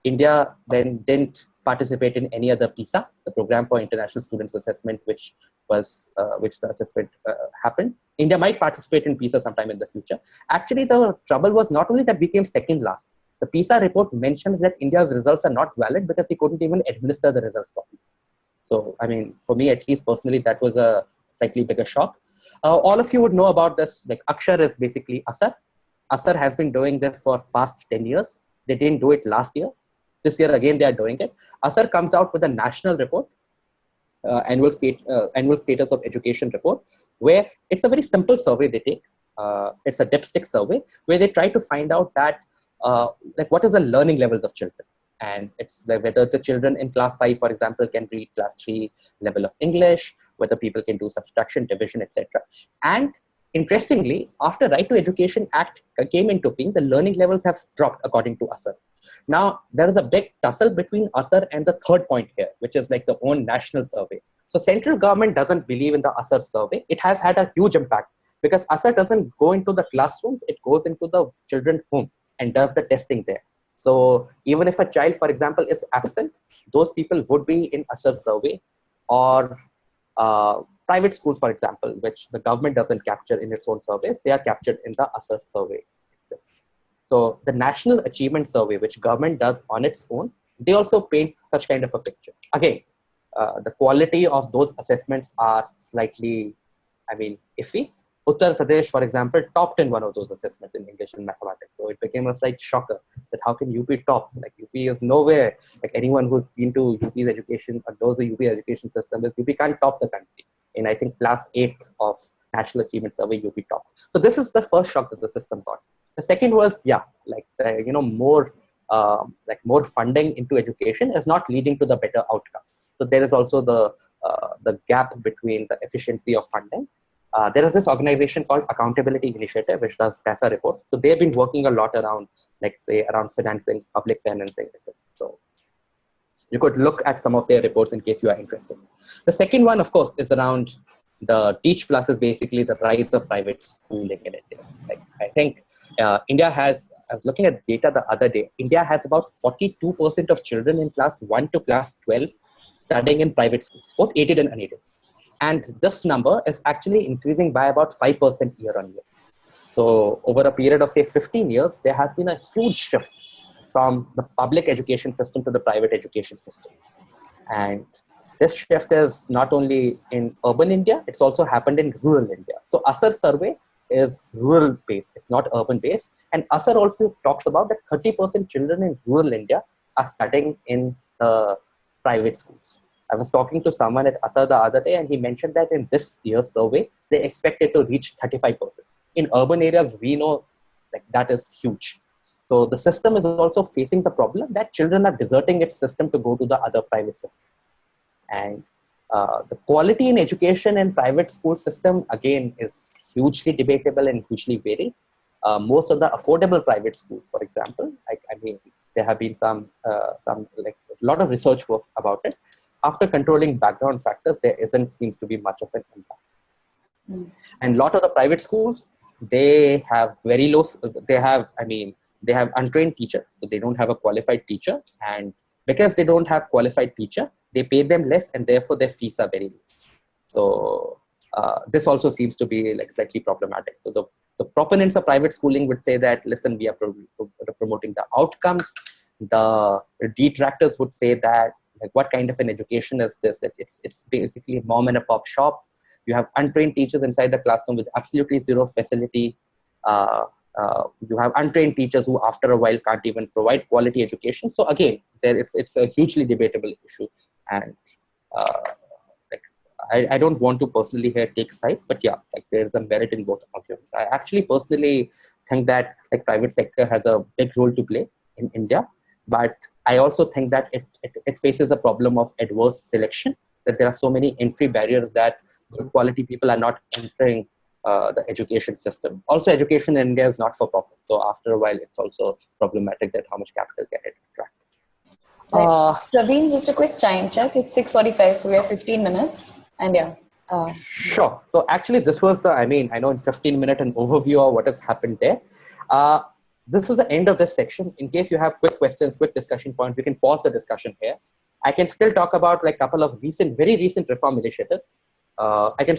India then didn't participate in any other PISA, the Program for International Students Assessment, which the assessment happened. India might participate in PISA sometime in the future. Actually, the trouble was not only that we came second last. The PISA report mentions that India's results are not valid because we couldn't even administer the results properly. So, I mean, for me, at least personally, that was a slightly bigger shock. All of you would know about this. Like Akshar is basically Asar. Asar has been doing this for past 10 years. They didn't do it last year. This year, again, they are doing it. Asar comes out with a national report, annual status of education report, where it's a very simple survey they take. It's a dipstick survey where they try to find out that, like, what is the learning levels of children? And it's whether the children in class 5, for example, can read class 3 level of English, whether people can do subtraction, division, etc. And interestingly, after Right to Education Act came into being, the learning levels have dropped according to Asar. Now, there is a big tussle between Asar and the third point here, which is like the own national survey. So central government doesn't believe in the Asar survey. It has had a huge impact because Asar doesn't go into the classrooms, it goes into the children's home and does the testing there. So even if a child, for example, is absent, those people would be in Asar survey, or private schools, for example, which the government doesn't capture in its own surveys, they are captured in the Asar survey itself. So the National Achievement Survey, which government does on its own, they also paint such kind of a picture. Again, the quality of those assessments are slightly, I mean, iffy. Uttar Pradesh, for example, topped in one of those assessments in English and mathematics. So it became a slight shocker that how can UP top? Like UP is nowhere. Like anyone who's been to UP's education or knows the UP education system is UP can't top the country. In I think class 8 of National Achievement Survey, UP top. So this is the first shock that the system got. The second was, more funding into education is not leading to the better outcomes. So there is also the gap between the efficiency of funding. There is this organization called Accountability Initiative, which does PASA reports. So they've been working a lot around, like say, around financing, public financing, etc. So you could look at some of their reports in case you are interested. The second one, of course, is around the Teach Plus, is basically the rise of private schooling in India. Like, I think India has, I was looking at data the other day, India has about 42% of children in class 1 to class 12 studying in private schools, both aided and unaided. And this number is actually increasing by about 5% year on year. So over a period of say 15 years, there has been a huge shift from the public education system to the private education system. And this shift is not only in urban India, it's also happened in rural India. So Asar survey is rural based, it's not urban based. And Asar also talks about that 30% children in rural India are studying in private schools. I was talking to someone at Asar the other day, and he mentioned that in this year's survey, they expect it to reach 35%. In urban areas, we know like that is huge. So the system is also facing the problem that children are deserting its system to go to the other private system. And the quality in education in private school system, again, is hugely debatable and hugely varied. Most of the affordable private schools, for example, I mean, there have been some like a lot of research work about it. After controlling background factors, there seems to be much of an impact. And a lot of the private schools, they have very low, they have untrained teachers. So they don't have a qualified teacher. And because they don't have qualified teacher, they pay them less and therefore their fees are very low. So this also seems to be like slightly problematic. So the proponents of private schooling would say that, listen, we are promoting the outcomes. The detractors would say that, like, what kind of an education is this? That it's basically a mom and a pop shop. You have untrained teachers inside the classroom with absolutely zero facility. You have untrained teachers who after a while can't even provide quality education. So again, it's a hugely debatable issue. And I don't want to personally here take sides, but yeah, like there is a merit in both arguments. I actually personally think that like private sector has a big role to play in India, but I also think that it faces a problem of adverse selection, that there are so many entry barriers that good quality people are not entering the education system. Also, education in India is not for profit. So after a while, it's also problematic that how much capital can it attract. Praveen, just a quick time check. It's 6:45, so we have 15 minutes. And yeah. Sure. So actually, this was I know in 15 minutes, an overview of what has happened there. this is the end of this section. In case you have quick questions, quick discussion points, we can pause the discussion here. I can still talk about like a couple of very recent reform initiatives. I can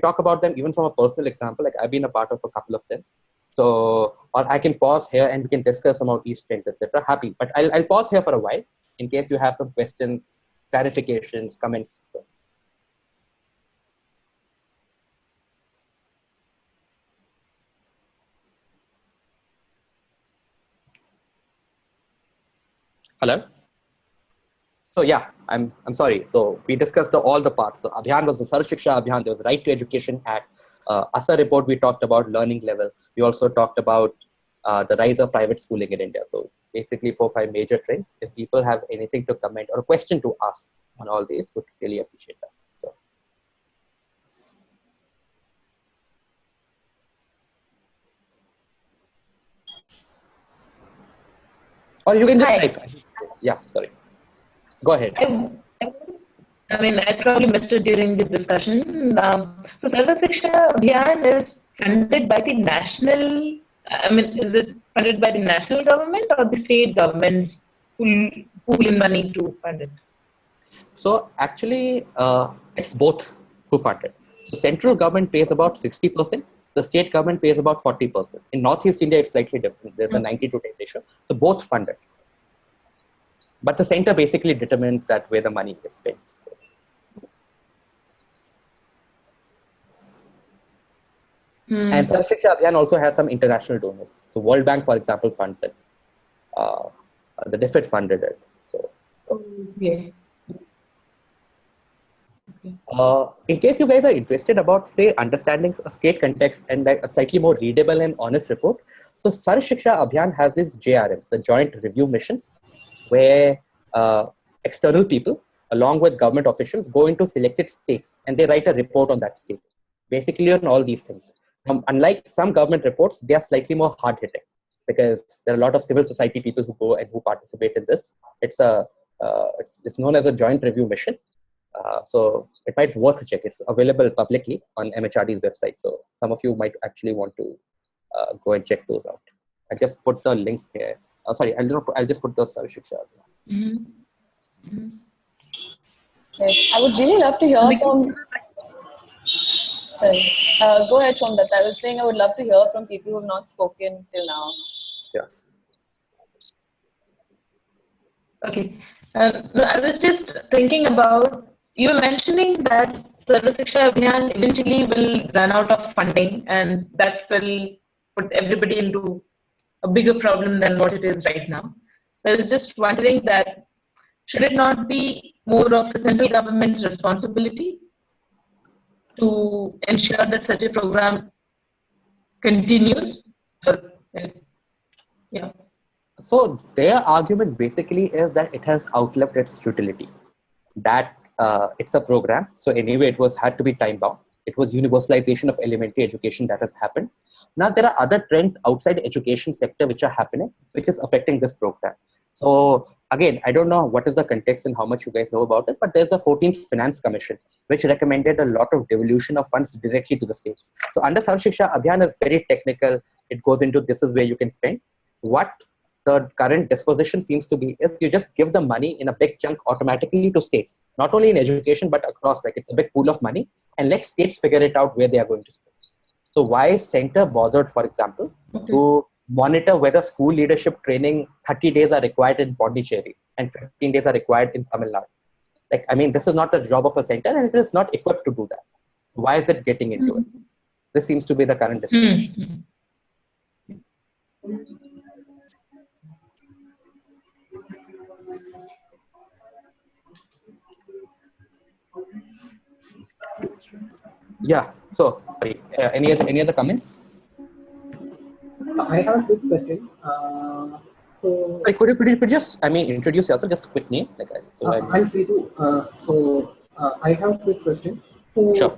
talk about them even from a personal example. Like I've been a part of a couple of them. So, or I can pause here and we can discuss some of these trends, etc. Happy, but I'll pause here for a while in case you have some questions, clarifications, comments. Hello. So yeah, I'm sorry. So we discussed all the parts. So Abhiyan was the Sarva Shiksha Abhigyan. There was Right to Education Act. ASA report, we talked about learning level. We also talked about the rise of private schooling in India. So basically 4-5 major trends. If people have anything to comment or a question to ask on all these, would really appreciate that. So. Or you can just type. Yeah, sorry. Go ahead. I mean, I probably missed it during the discussion. So Sarva Shiksha Abhigyan is funded by the national, I mean, is it funded by the national government or the state government who pool in money to fund it? So actually, it's both who fund it. So central government pays about 60%. The state government pays about 40%. In Northeast India, it's slightly different. There's a 90 to 10 ratio. So both fund it. But the center basically determines that where the money is spent. So. And Sarva Shiksha Abhigyan also has some international donors. So World Bank, for example, funds it. The DFID funded it. So. Okay. In case you guys are interested about, say, understanding a state context and like a slightly more readable and honest report, so Sarva Shiksha Abhigyan has these JRMs, the Joint Review Missions, where external people, along with government officials, go into selected states and they write a report on that state, basically on all these things. Unlike some government reports, they are slightly more hard-hitting because there are a lot of civil society people who go and who participate in this. It's known as a Joint Review Mission. So it might worth a check. It's available publicly on MHRD's website. So some of you might actually want to go and check those out. I just put the links here. Sorry, I'll just put the Sarva Shiksha. Right. I would really love to hear from. Sorry, go ahead, Samvaad. I was saying I would love to hear from people who have not spoken till now. Yeah. Okay. No, I was just thinking about, you were mentioning that Sarva Shiksha Abhigyan eventually will run out of funding and that will put everybody into a bigger problem than what it is right now. I was just wondering that should it not be more of the central government's responsibility to ensure that such a program continues? Yeah. So their argument basically is that it has outlived its utility. That it's a program, so anyway it had to be time bound. It was universalization of elementary education that has happened. Now there are other trends outside the education sector which are happening, which is affecting this program. So again, I don't know what is the context and how much you guys know about it, but there's the 14th Finance Commission, which recommended a lot of devolution of funds directly to the states. So under Sarva Shiksha Abhigyan is very technical. It goes into this is where you can spend. What the current disposition seems to be is you just give the money in a big chunk automatically to states, not only in education, but across, like it's a big pool of money and let states figure it out where they are going to spend. So why center bothered, for example, to monitor whether school leadership training 30 days are required in Pondicherry and 15 days are required in Tamil Nadu? Like, I mean, this is not the job of a center and it is not equipped to do that. Why is it getting into it? This seems to be the current disposition. Yeah. So, sorry. Any other comments? I have a quick question. Sorry, could you just introduce yourself? Just quick name. Like, I'm Setu. I have a quick question. So, sure.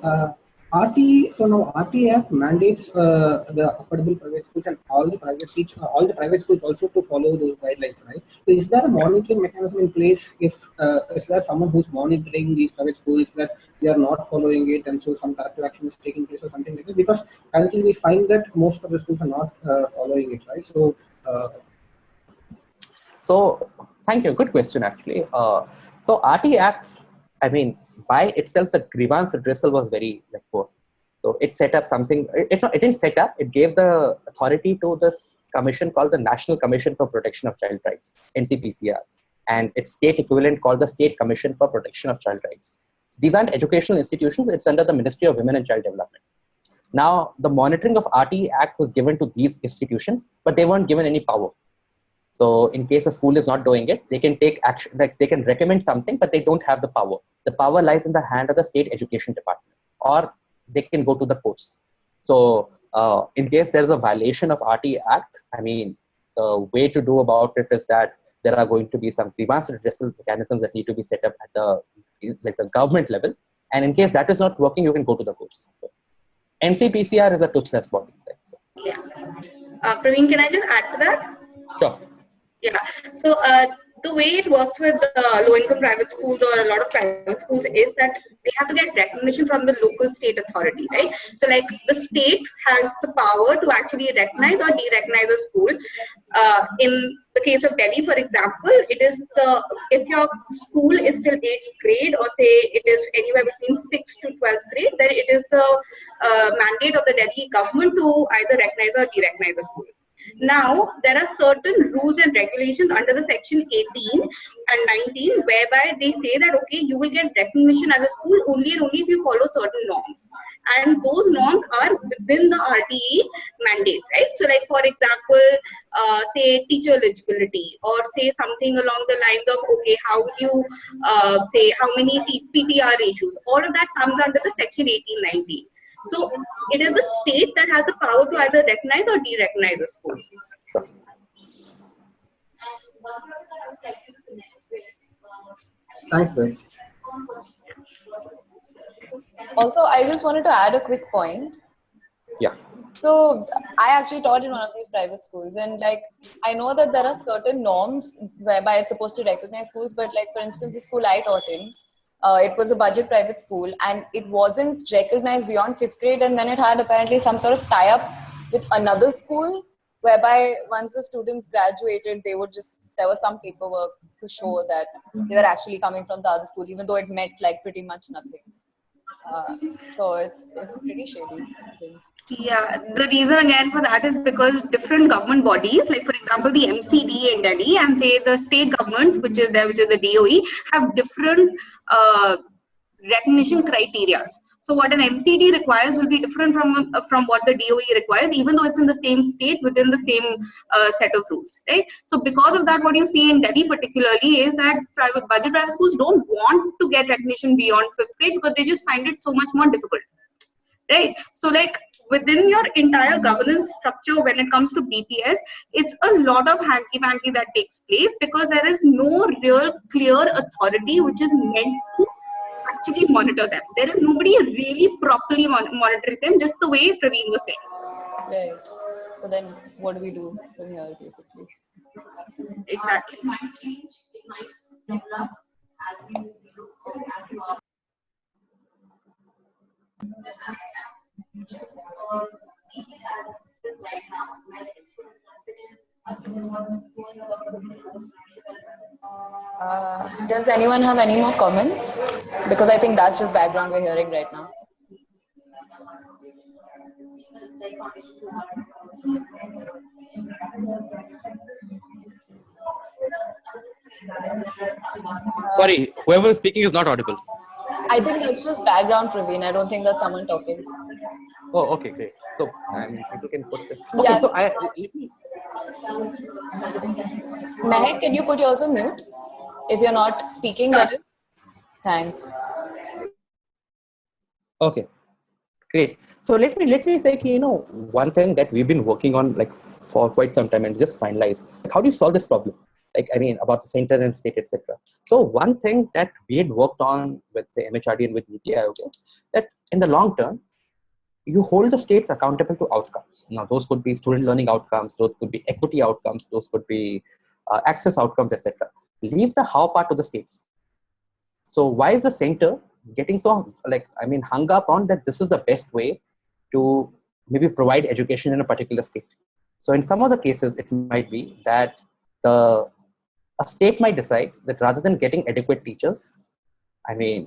So now RT Act mandates the affordable private schools and all the private schools also to follow those guidelines, right? So is there a monitoring mechanism in place? If is there someone who's monitoring these private schools that they are not following it, and so some corrective action is taking place or something like that? Because currently we find that most of the schools are not following it, right? So So thank you. Good question, actually. So RT Acts, I mean, by itself, the grievance redressal was very like poor. So it set up something. It didn't set up. It gave the authority to this commission called the National Commission for Protection of Child Rights (NCPCR), and its state equivalent called the State Commission for Protection of Child Rights. These aren't educational institutions. It's under the Ministry of Women and Child Development. Now, the monitoring of RT Act was given to these institutions, but they weren't given any power. So in case a school is not doing it, they can take action, like they can recommend something, but they don't have the power. The power lies in the hand of the state education department, or they can go to the courts. So in case there is a violation of RT Act, I mean, the way to do about it is that there are going to be some grievance redressal mechanisms that need to be set up at the government level. And in case that is not working, you can go to the courts. So, NCPCR is a touchless body. Right? So, yeah. Praveen, can I just add to that? sure. Yeah. So the way it works with low-income private schools or a lot of private schools is that they have to get recognition from the local state authority, right? So like the state has the power to actually recognize or de-recognize a school. In the case of Delhi, for example, it is if your school is till 8th grade, or say it is anywhere between 6th to 12th grade, then it is the mandate of the Delhi government to either recognize or de-recognize the school. Now, there are certain rules and regulations under the section 18 and 19 whereby they say that, okay, you will get recognition as a school only and only if you follow certain norms. And those norms are within the RTE mandate, right? So like, for example, say teacher eligibility, or say something along the lines of, okay, how will you say how many PTR ratios, all of that comes under the section 18-19. So it is the state that has the power to either recognize or de-recognize a school. Sure. Thanks, guys. Also, I just wanted to add a quick point. Yeah. So I actually taught in one of these private schools, and like I know that there are certain norms whereby it's supposed to recognize schools, but like for instance, the school I taught in, it was a budget private school and it wasn't recognized beyond 5th grade, and then it had apparently some sort of tie-up with another school whereby once the students graduated, there was some paperwork to show that they were actually coming from the other school, even though it meant like pretty much nothing. So it's pretty shady. Yeah, the reason again for that is because different government bodies, like for example the MCD in Delhi and say the state government, which is the DOE, have different recognition criteria. So what an MCD requires will be different from what the DOE requires, even though it's in the same state within the same set of rules, right? So because of that, what you see in Delhi particularly is that budget private schools don't want to get recognition beyond 5th grade because they just find it so much more difficult, right? So like within your entire governance structure when it comes to BPS, it's a lot of hanky-panky that takes place because there is no real clear authority which is meant to actually monitor them. There is nobody really properly monitoring them, just the way Praveen was saying. Right. So then what do we do from here basically? Exactly. Does anyone have any more comments? Because I think that's just background we're hearing right now. Sorry, whoever is speaking is not audible. I think that's just background, Praveen. I don't think that's someone talking. Oh, okay, great. So people can put this. Okay, Yeah. so let me. Mehak, can you put yours on mute? If you're not speaking, that is. Thanks. Okay, great. So let me say, one thing that we've been working on like for quite some time and just finalize. Like, how do you solve this problem? Like, I mean, about the center and state, etc. So one thing that we had worked on with say MHRD and with NITI Aayog is that in the long term, you hold the states accountable to outcomes. Now, those could be student learning outcomes, those could be equity outcomes, those could be access outcomes, etc. Leave the how part to the states. So why is the center getting so hung up on that this is the best way to maybe provide education in a particular state? So in some of the cases, it might be that a state might decide that rather than getting adequate teachers, I mean,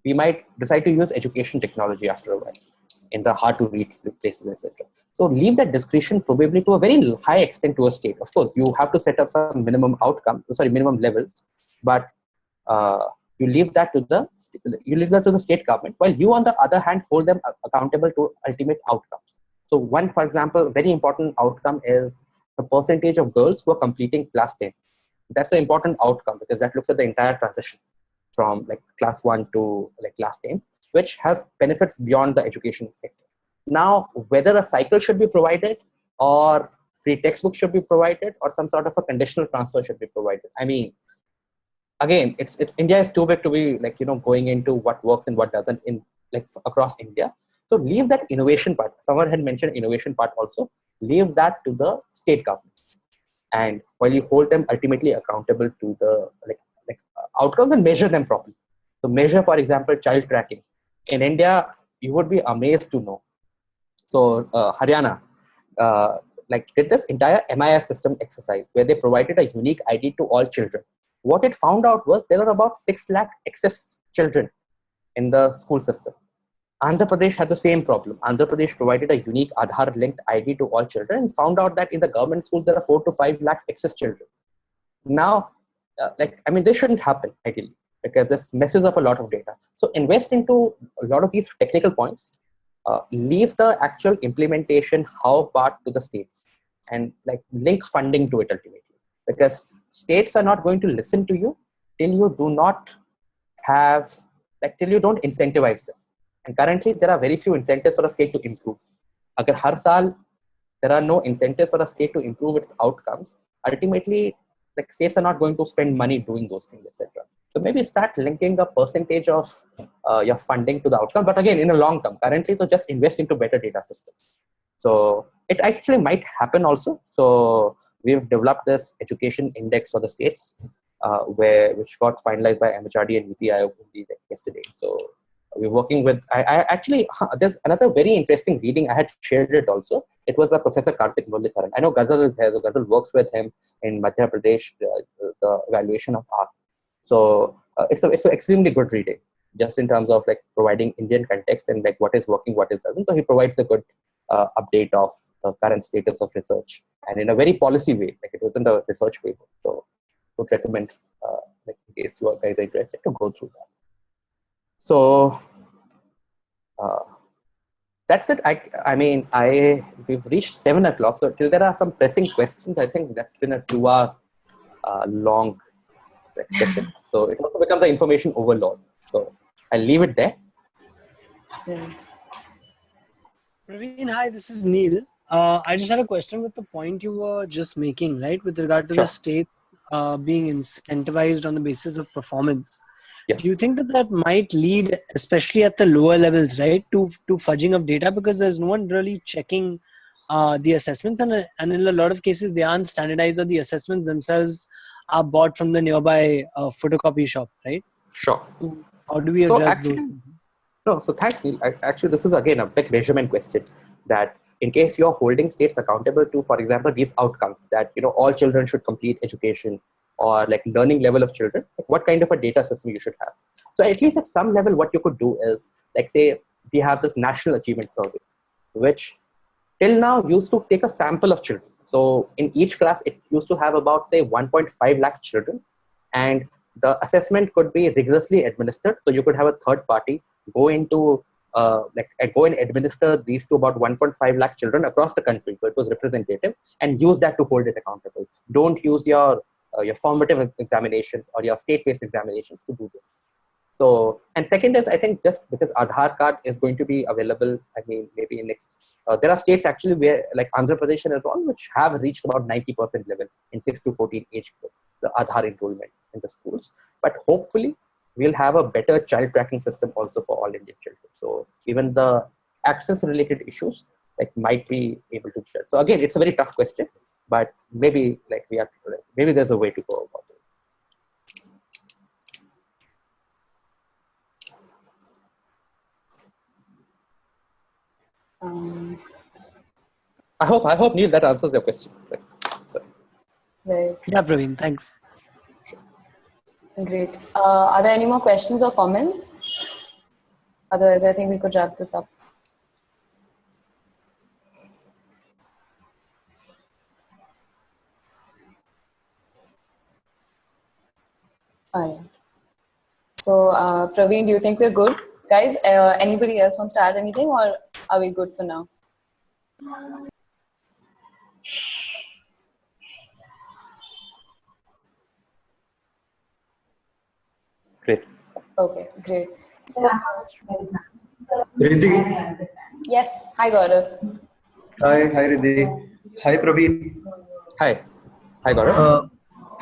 we might decide to use education technology after a while in the hard to reach places, etc. So leave that discretion probably to a very high extent to a state. Of course, you have to set up some minimum levels, but you leave that to the state government, while you, on the other hand, hold them accountable to ultimate outcomes. So one, for example, very important outcome is the percentage of girls who are completing class 10. That's an important outcome because that looks at the entire transition from like class 1 to like class 10, which has benefits beyond the education sector. Now, whether a cycle should be provided or free textbooks should be provided or some sort of a conditional transfer should be provided. I mean, again, it's India is too big to be like, going into what works and what doesn't in like across India. So leave that innovation part. Someone had mentioned innovation part also. Leave that to the state governments. And while you hold them ultimately accountable to the outcomes and measure them properly. So measure, for example, child tracking. In India, you would be amazed to know. So Haryana, did this entire MIS system exercise where they provided a unique ID to all children. What it found out was there were about 6 lakh excess children in the school system. Andhra Pradesh had the same problem. Andhra Pradesh provided a unique Aadhaar linked ID to all children and found out that in the government schools there are 4 to 5 lakh excess children. Now, this shouldn't happen ideally because this messes up a lot of data. So invest into a lot of these technical points. Leave the actual implementation how part to the states and link funding to it ultimately, because states are not going to listen to you till you do not have till you don't incentivize them. And currently there are very few incentives for a state to improve. Agar har saal there are no incentives for a state to improve its outcomes, ultimately states are not going to spend money doing those things, etc. So maybe start linking a percentage of your funding to the outcome, but again in a long term. Currently, so just invest into better data systems. So it actually might happen also. So we've developed this education index for the states, which got finalized by MHRD and NITI Aayog yesterday. So we're working with. I actually there's another very interesting reading. I had shared it also. It was by Professor Karthik Muralitharan. I know Ghazal is here. So Ghazal works with him in Madhya Pradesh, the evaluation of art. So it's an extremely good reading, just in terms of providing Indian context and what is working, what is doesn't. So he provides a good update of the current status of research, and in a very policy way. It wasn't a research paper. So would recommend in case you guys are interested to go through that. So that's it. We've reached 7 o'clock. So till there are some pressing questions, I think that's been a 2-hour long session. So it also becomes an information overload. So I'll leave it there. Praveen, hi, this is Neil. I just had a question with the point you were just making, right, with regard to the state being incentivized on the basis of performance. Yeah. Do you think that might lead, especially at the lower levels, right, to fudging of data, because there's no one really checking the assessments, and in a lot of cases they aren't standardized, or the assessments themselves are bought from the nearby photocopy shop, right? Sure. So how do we address those? No, so thanks, Neil. Actually, this is again a big measurement question, that in case you're holding states accountable to, for example, these outcomes, that all children should complete education, or learning level of children, what kind of a data system you should have. So at least at some level, what you could do is, say we have this national achievement survey, which till now used to take a sample of children. So in each class, it used to have about say 1.5 lakh children, and the assessment could be rigorously administered. So you could have a third party go into go and administer these to about 1.5 lakh children across the country. So it was representative, and use that to hold it accountable. Don't use your formative examinations or your state-based examinations to do this. So, and second is, I think just because Aadhaar card is going to be available, maybe in next, there are states actually where Andhra Pradesh and all, which have reached about 90% level in 6 to 14 age group, the Aadhaar enrollment in the schools. But hopefully we'll have a better child tracking system also for all Indian children. So even the access related issues might be able to share. So again, it's a very tough question, but maybe maybe there's a way to go about it. I hope Neil, that answers your question. Sorry. Right. Yeah, Praveen, thanks. Great. Are there any more questions or comments? Otherwise, I think we could wrap this up. All right. So, Praveen, do you think we're good? Guys, anybody else wants to add anything, or are we good for now? Great. Okay, great. So, Riddhi. yes. Hi, Gaurav. Hi Riddhi. Hi Praveen. Hi. Hi, Gaurav.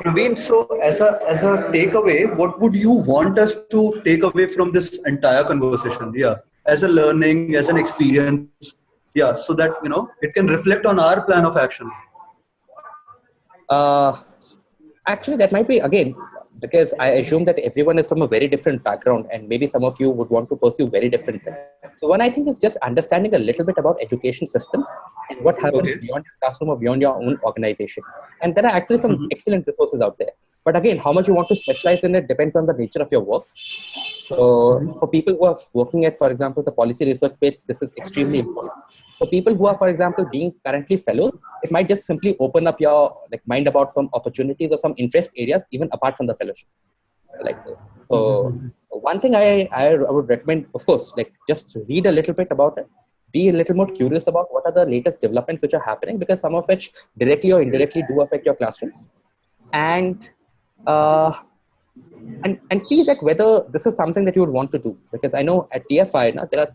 Praveen, so as a takeaway, what would you want us to take away from this entire conversation? Yeah, as a learning, as an experience. Yeah, so that it can reflect on our plan of action. Actually, that might be, again, because I assume that everyone is from a very different background, and maybe some of you would want to pursue very different things. So one, I think, is just understanding a little bit about education systems and what happens beyond your classroom or beyond your own organization. And there are actually some excellent resources out there. But again, how much you want to specialize in it depends on the nature of your work. So for people who are working at, for example, the policy research space, this is extremely important. For people who are, for example, being currently fellows, it might just simply open up your mind about some opportunities or some interest areas, even apart from the fellowship. So one thing I would recommend, of course, just read a little bit about it. Be a little more curious about what are the latest developments which are happening, because some of which directly or indirectly do affect your classrooms. And see that whether this is something that you would want to do, because I know at TFI now there are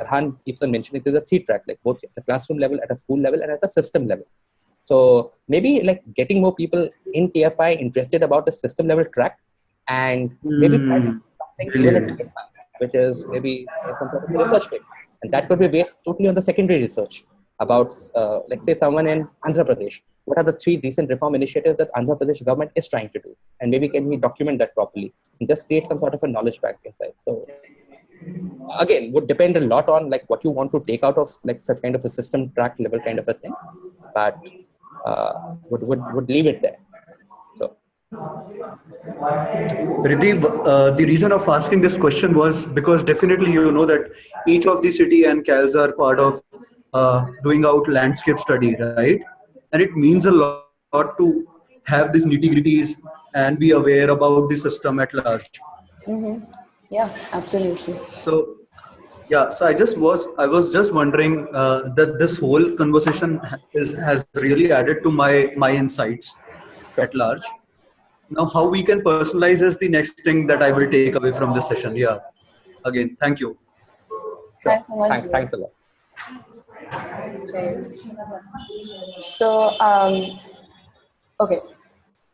Arhan keeps on mentioning there's a 3 tracks, both at the classroom level, at a school level, and at a system level. So maybe getting more people in TFI interested about the system level track, and maybe try something even at TFI, which is maybe some sort of research paper, and that could be based totally on the secondary research about, let's say, someone in Andhra Pradesh. What are the 3 recent reform initiatives that Andhra Pradesh government is trying to do? And maybe can we document that properly and just create some sort of a knowledge bank inside. So again, would depend a lot on what you want to take out of such kind of a system track level kind of a thing, but would leave it there. So Riddhi, the reason of asking this question was because definitely you know that each of the city and CALs are part of doing out landscape study, right? And it means a lot to have these nitty-gritties and be aware about the system at large. Yeah, absolutely. So I was just wondering that this whole conversation has really added to my insights at large. Now, how we can personalize is the next thing that I will take away from this session. Yeah. Again, thank you. Thanks so much. Thanks a lot. Great. So, okay.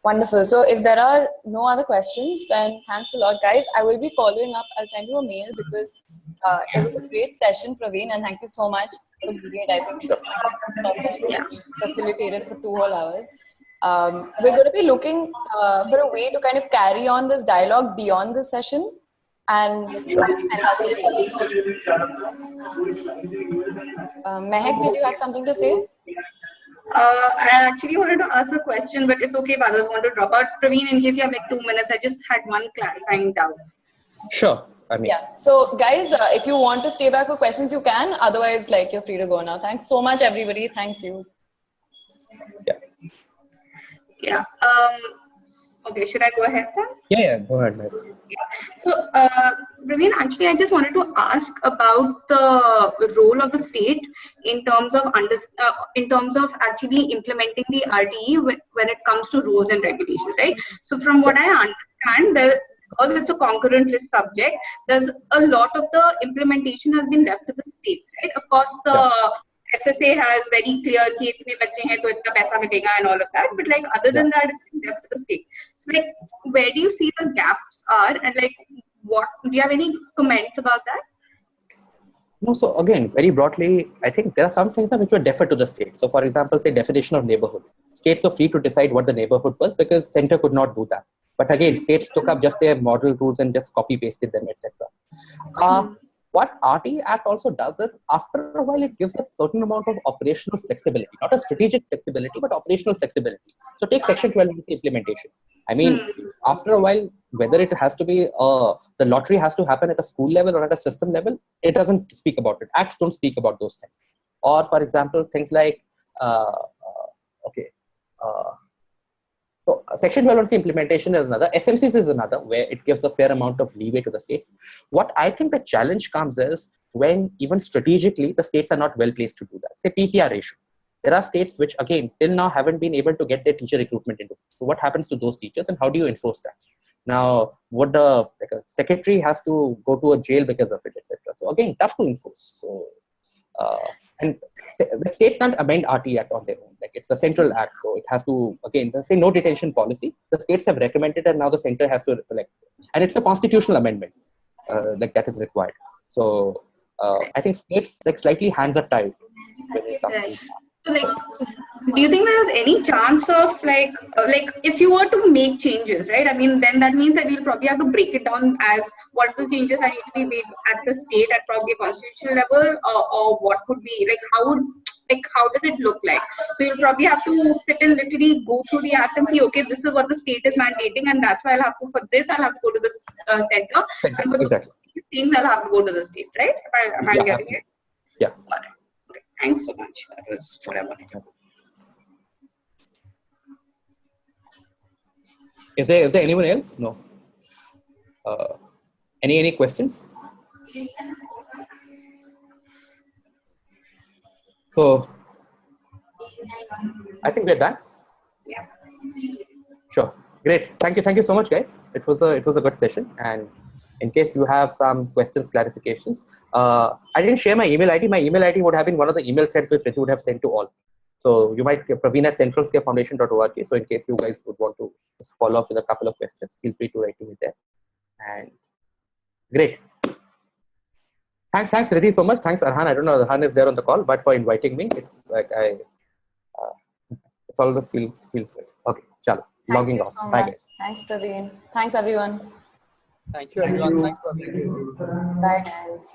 Wonderful. So if there are no other questions, then thanks a lot, guys. I will be following up. I'll send you a mail because it was a great session, Praveen, and thank you so much for leading it. I think facilitated for 2 whole hours. We're going to be looking for a way to kind of carry on this dialogue beyond this session. And Mehak, did you have something to say? I actually wanted to ask a question, but it's okay if others want to drop out. Praveen, in case you have 2 minutes, I just had one clarifying doubt. Sure. Yeah. So, guys, if you want to stay back for questions, you can. Otherwise, you're free to go now. Thanks so much, everybody. Thanks you. Yeah. Okay. Should I go ahead then? Yeah. Go ahead, Mehak. So, Praveen, actually, I just wanted to ask about the role of the state in terms of actually implementing the RTE when it comes to rules and regulations, right? So, from what I understand, because it's a concurrent list subject, there's a lot of the implementation has been left to the states, right? Of course, the SSA has very clear कि इतने बच्चे हैं तो इतना पैसा मिलेगा and all of that, but other than that, it's been left to the state. So where do you see the gaps are, and what do you have any comments about that? No, so again, very broadly, I think there are some things which will defer to the state. So for example, say definition of neighborhood. States are free to decide what the neighborhood was because center could not do that. But again, states took up just their model rules and just copy pasted them, etc. what RT Act also does is, after a while, it gives a certain amount of operational flexibility, not a strategic flexibility, but operational flexibility. So take Section 12 implementation. I mean, after a while, whether it has to be, the lottery has to happen at a school level or at a system level, it doesn't speak about it. Acts don't speak about those things. Or, for example, things like, so Section 12 implementation is another. SMCs is another, where it gives a fair amount of leeway to the states. What I think the challenge comes is when even strategically the states are not well placed to do that. Say PTR ratio. There are states which, again, till now haven't been able to get their teacher recruitment into. So what happens to those teachers, and how do you enforce that? Now, what a secretary has to go to a jail because of it, etc. So again, tough to enforce. So and the states can't amend RT Act on their own. Like, it's a central act, so it has to, again, say no detention policy. The states have recommended, and now the center has to reflect. And it's a constitutional amendment, like that is required. So I think states like slightly hands are tied when it comes to. So, like, do you think there's any chance of like if you were to make changes, right? I mean, then that means that we'll probably have to break it down as what the changes that need to be made at the state at probably a constitutional level, or what would be like how does it look like? So you'll probably have to sit and literally go through the act and see, okay, this is what the state is mandating, and that's why I'll have to go to the center, and for exactly. these things I'll have to go to the state, right? Am I getting Absolutely. it? Yeah. Got it. Okay. Thanks so much. That was what I wanted. Is there anyone else? No. Any questions? So I think we're done. Yeah. Sure. Great. Thank you so much, guys. It was a good session. And in case you have some questions, clarifications, I didn't share my email ID. My email ID would have been one of the email threads which Ritu would have sent to all. So you might Praveen@centralscarefoundation.org. So in case you guys would want to just follow up with a couple of questions, feel free to write to me there. And great. Thanks, Ritu, so much. Thanks, Arhan. I don't know if Arhan is there on the call, but for inviting me, it's like it's always feels good. Okay, chalo. Logging off. So Bye, much. guys. Thanks, Praveen. Thanks, everyone. Thank you, everyone. Thanks for being Bye, guys.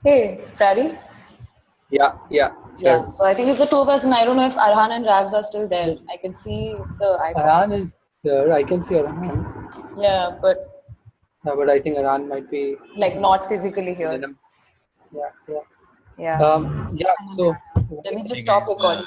Hey, Freddy? Yeah. Yeah, so I think it's the two of us, and I don't know if Arhan and Ravs are still there. I can see the icon. Arhan is there. I can see Arhan. Yeah, but I think Arhan might be like not physically here. Yeah. Yeah. So Let me just stop recording.